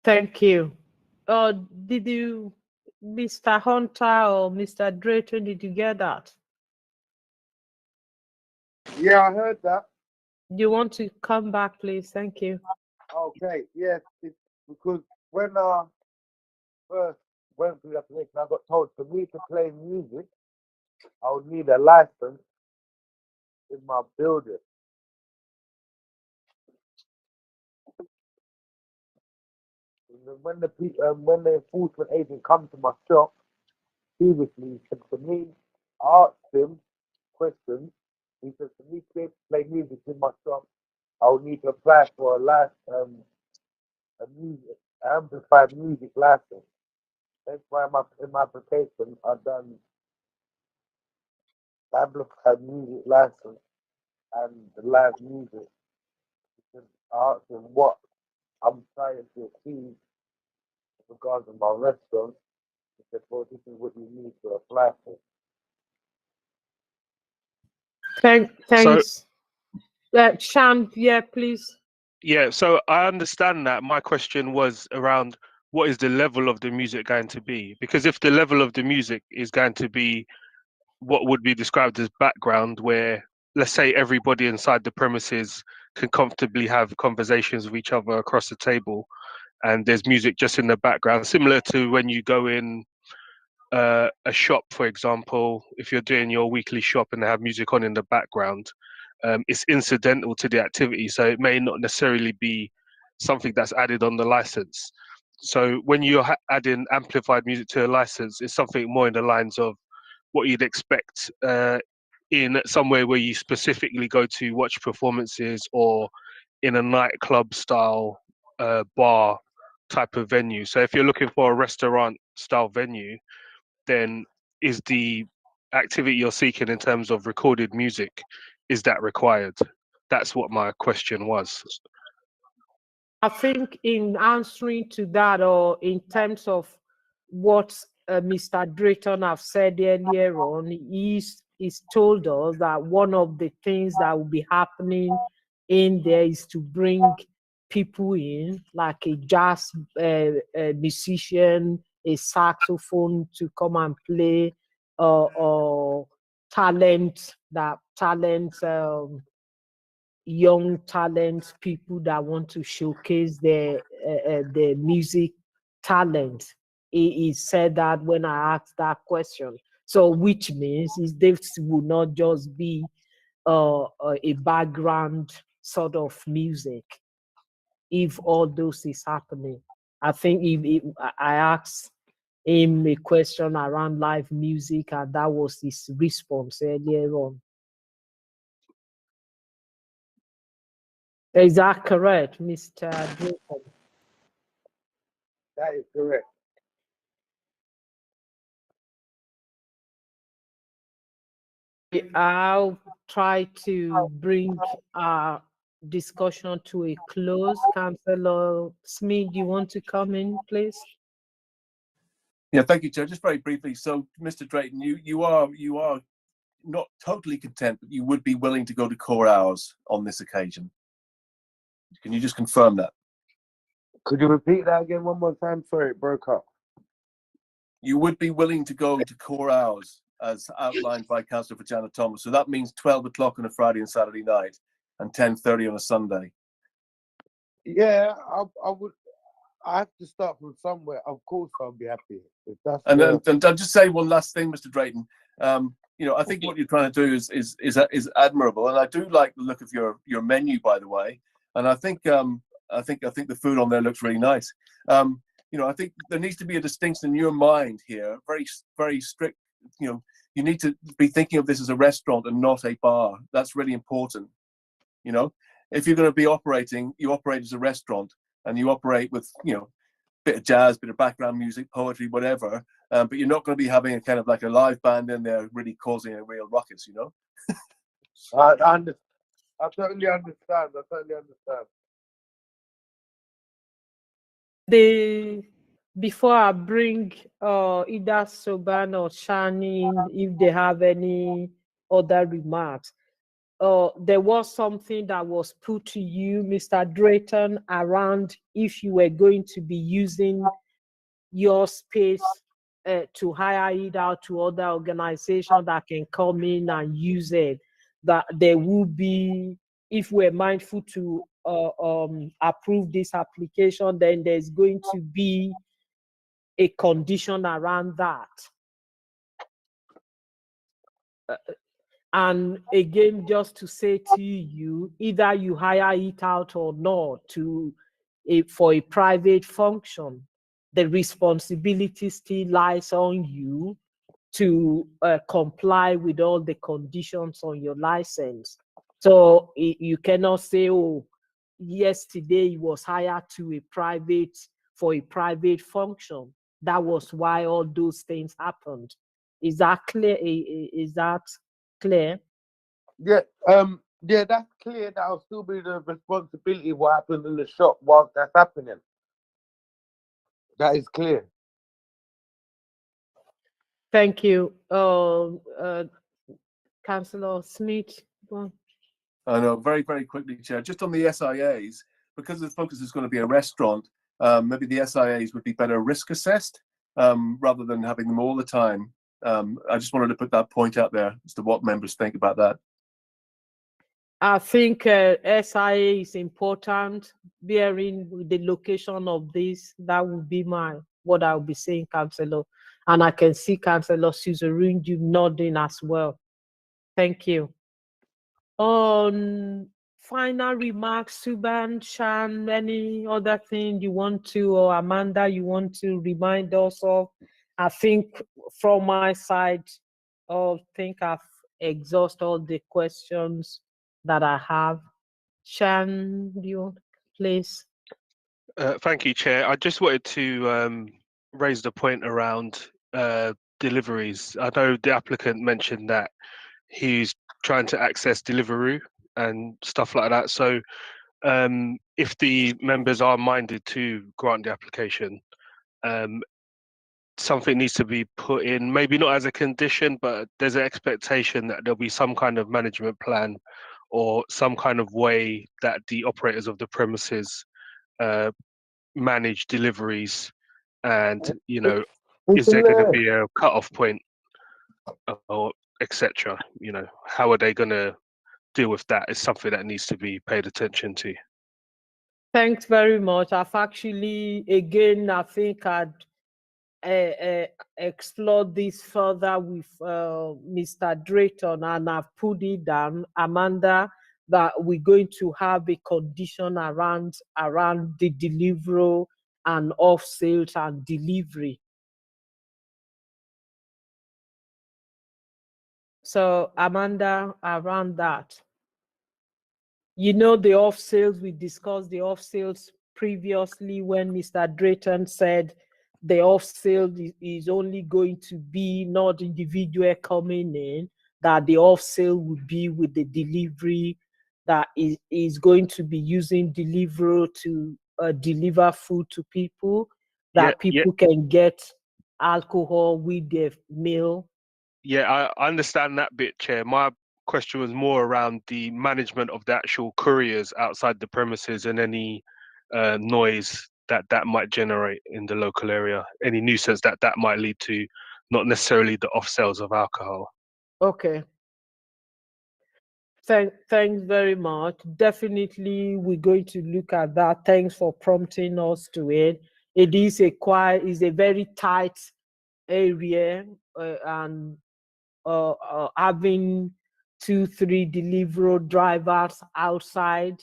Thank you. Did you, Mr. Hunter or Mr. Drayton, did you get that? Yeah, I heard that. You want to come back, please? Thank you. Okay, yes, it's because when I first went through the application, I got told for me to play music, I would need a license in my building. And then when the enforcement agent come to my shop, previously he said for me, I asked him questions. He said for me to be able to play music in my shop, I would need to apply for a music amplified music license. That's why in my application I've done amplified music license and the live music. Because I asked him what I'm trying to achieve regarding my restaurant. He said, well, this is what you need to apply for. Thanks. Shan, yeah, please. Yeah, so I understand that. My question was around what is the level of the music going to be? Because if the level of the music is going to be what would be described as background, where let's say everybody inside the premises can comfortably have conversations with each other across the table, and there's music just in the background, similar to when you go in a shop, for example, if you're doing your weekly shop and they have music on in the background, it's incidental to the activity, so it may not necessarily be something that's added on the license. So when you're adding amplified music to a license, it's something more in the lines of what you'd expect in somewhere where you specifically go to watch performances, or in a nightclub style bar type of venue. So if you're looking for a restaurant style venue, then is the activity you're seeking in terms of recorded music, is that required? That's what my question was. I think in answering to that, or in terms of what Mr. Drayton have said earlier on, he's told us that one of the things that will be happening in there is to bring people in, like a jazz musician, a saxophone to come and play, or young talents, people that want to showcase their music talent. He said that when I asked that question. So which means this will not just be a background sort of music if all those is happening. I think if I asked him a question around live music, and that was his response earlier on. Is that correct, Mr. Drayton? That is correct. I'll try to bring our discussion to a close. Councillor Smith, you want to come in, please? Yeah, thank you, Chair. Just very briefly. So, Mr. Drayton, you are not totally content, but you would be willing to go to core hours on this occasion. Can you just confirm that? Could you repeat that again one more time? Sorry, it broke up. You would be willing to go to core hours as outlined by Councillor Fajana Thomas. So that means 12 o'clock on a Friday and Saturday night. and 10:30 on a Sunday. Yeah, I have to start from somewhere. Of course, I'll be happy. If that's And the, then I'll just say one last thing, Mr. Drayton. I think what you're trying to do is admirable, and I do like the look of your menu, by the way. And I think the food on there looks really nice. I think there needs to be a distinction in your mind here, very strict. You need to be thinking of this as a restaurant and not a bar. That's really important. If you're going to be operating, you operate as a restaurant, and you operate with bit of jazz, bit of background music, poetry, whatever. But you're not going to be having a kind of like a live band in there, really causing a real ruckus. I totally understand. Before I bring either Soban or Shani, if they have any other remarks, there was something that was put to you, Mr. Drayton, around if you were going to be using your space to hire it out to other organizations that can come in and use it, that there will be, if we're mindful to approve this application, then there's going to be a condition around that. And again, just to say to you, either you hire it out or not for a private function, the responsibility still lies on you to comply with all the conditions on your license. So you cannot say, oh, yesterday it was hired for a private function. That was why all those things happened. Is that clear? Is that clear? Yeah, that's clear. That'll still be the responsibility of what happens in the shop whilst that's happening. That is clear. Thank you. Councillor Smith. I know, very, very quickly, Chair. Just on the SIAs, because the focus is going to be a restaurant, maybe the SIAs would be better risk assessed rather than having them all the time. I just wanted to put that point out there as to what members think about that. I think SIA is important, bearing with the location of this. That would be what I'll be saying, Councillor. And I can see Councillor Suzerain nodding as well. Thank you. On final remarks, Suban, Shan, any other thing you want to, or Amanda, you want to remind us of? I think from my side, I think I've exhausted all the questions that I have. Shan, you please. Thank you, Chair. I just wanted to raise the point around deliveries. I know the applicant mentioned that he's trying to access Deliveroo and stuff like that. So if the members are minded to grant the application, something needs to be put in, maybe not as a condition, but there's an expectation that there'll be some kind of management plan or some kind of way that the operators of the premises manage deliveries, and is there going to be a cut-off point or etc. How are they going to deal with that? Is something that needs to be paid attention to. Thanks very much. I've actually, again, I think I'd explored this further with Mr. Drayton, and I've put it down, Amanda, that we're going to have a condition around the delivery and off sales and delivery. So Amanda, around that, the off sales, we discussed the off sales previously when Mr. Drayton said the off sale is only going to be not individual coming in, that the off sale would be with the delivery that is going to be using Deliveroo to deliver food to people, that people can get alcohol with their meal. Yeah, I understand that bit, Chair. My question was more around the management of the actual couriers outside the premises and any noise that might generate in the local area, any nuisance that might lead to, not necessarily the off sales of alcohol. Okay. Thanks very much. Definitely, we're going to look at that. Thanks for prompting us to it. It is a very tight area, and having 2-3 delivery drivers outside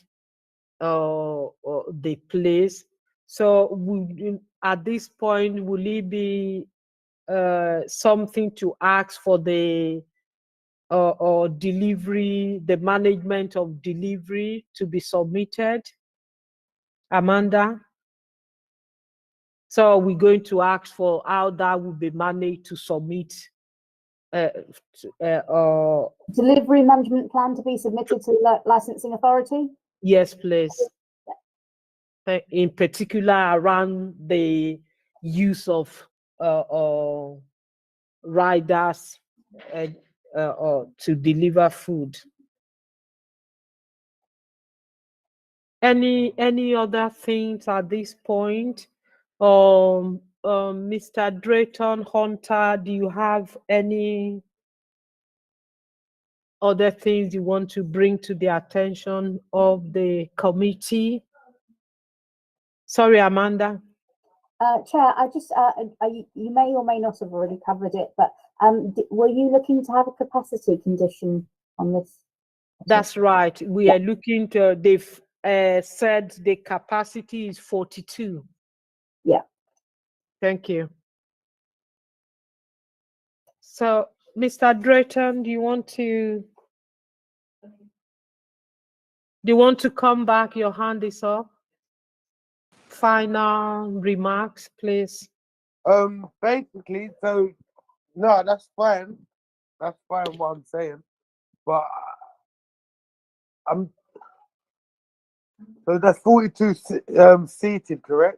the place. So at this point, will it be something to ask for the or delivery, the management of delivery to be submitted? Amanda? So we're going to ask for how that will be managed to submit Delivery management plan to be submitted to the licensing authority? yes, please. In particular around the use of riders to deliver food. Any other things at this point? Mr. Drayton Hunter, do you have any other things you want to bring to the attention of the committee? Sorry, Amanda. Chair, I just, you may or may not have already covered it, but were you looking to have a capacity condition on this? That's right. We are looking to, they've said the capacity is 42. Yeah. Thank you. So, Mr. Drayton, do you want to come back? Your hand is up. Final remarks, please. Basically, so no, that's fine. That's fine what I'm saying. But so that's 42 seated, correct?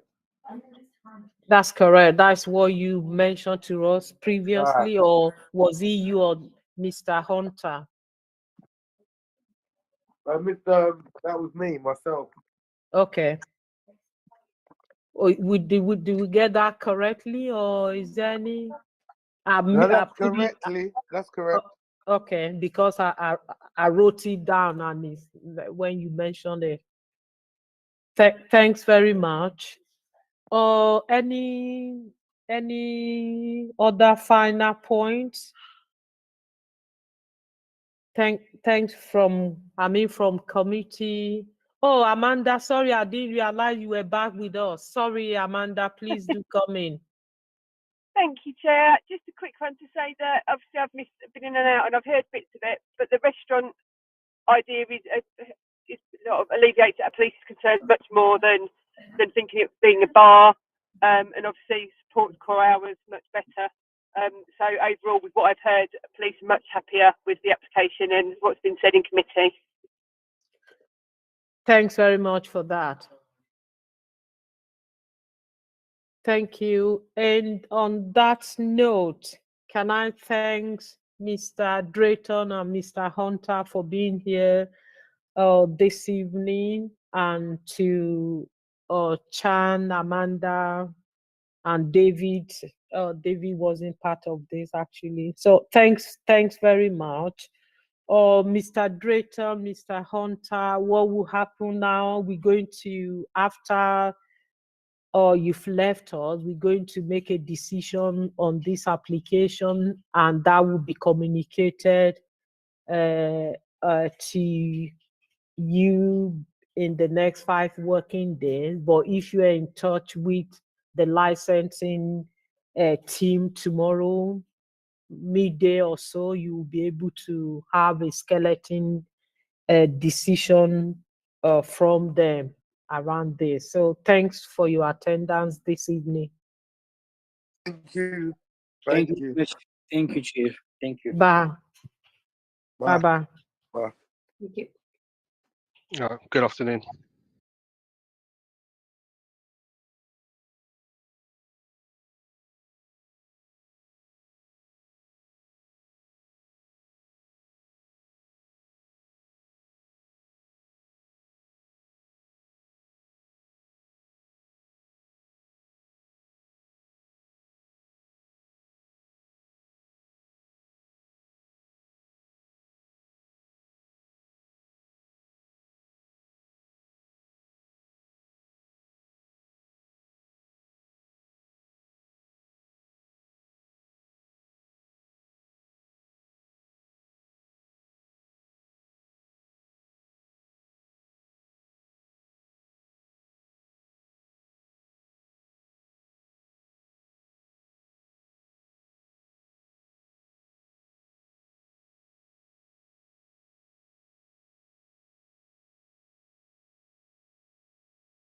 That's correct. That's what you mentioned to us previously, or was it you or Mr. Hunter? That was me, myself. Okay. Did we get that correctly, or is there any? No, that's correctly. That's correct. Okay, because I wrote it down, and it's when you mentioned it. Thanks very much. Any other final points? Thanks from committee. Oh, Amanda, sorry, I didn't realize you were back with us. Sorry, Amanda, please do come in. Thank you, Chair. Just a quick one to say that obviously I've been in and out and I've heard bits of it, but the restaurant idea is sort of alleviates our police concerned much more than thinking it being a bar, and obviously supports core hours much better. So overall, with what I've heard, police are much happier with the application and what's been said in committee. Thanks very much for that. Thank you. And on that note, can I thank Mr. Drayton and Mr. Hunter for being here this evening, and to Chan, Amanda, and David. David wasn't part of this actually. So thanks very much. Mr. Drayton, Mr. Hunter, what will happen now? We're going to, after you've left us, we're going to make a decision on this application, and that will be communicated to you in the next 5 working days. But if you are in touch with the licensing team tomorrow, midday or so, you will be able to have a skeleton decision from them around this. So thanks for your attendance this evening. Thank you. Thank you. Thank you, Chair. Thank you. Bye. Bye. Bye. Bye. Thank you. Good afternoon.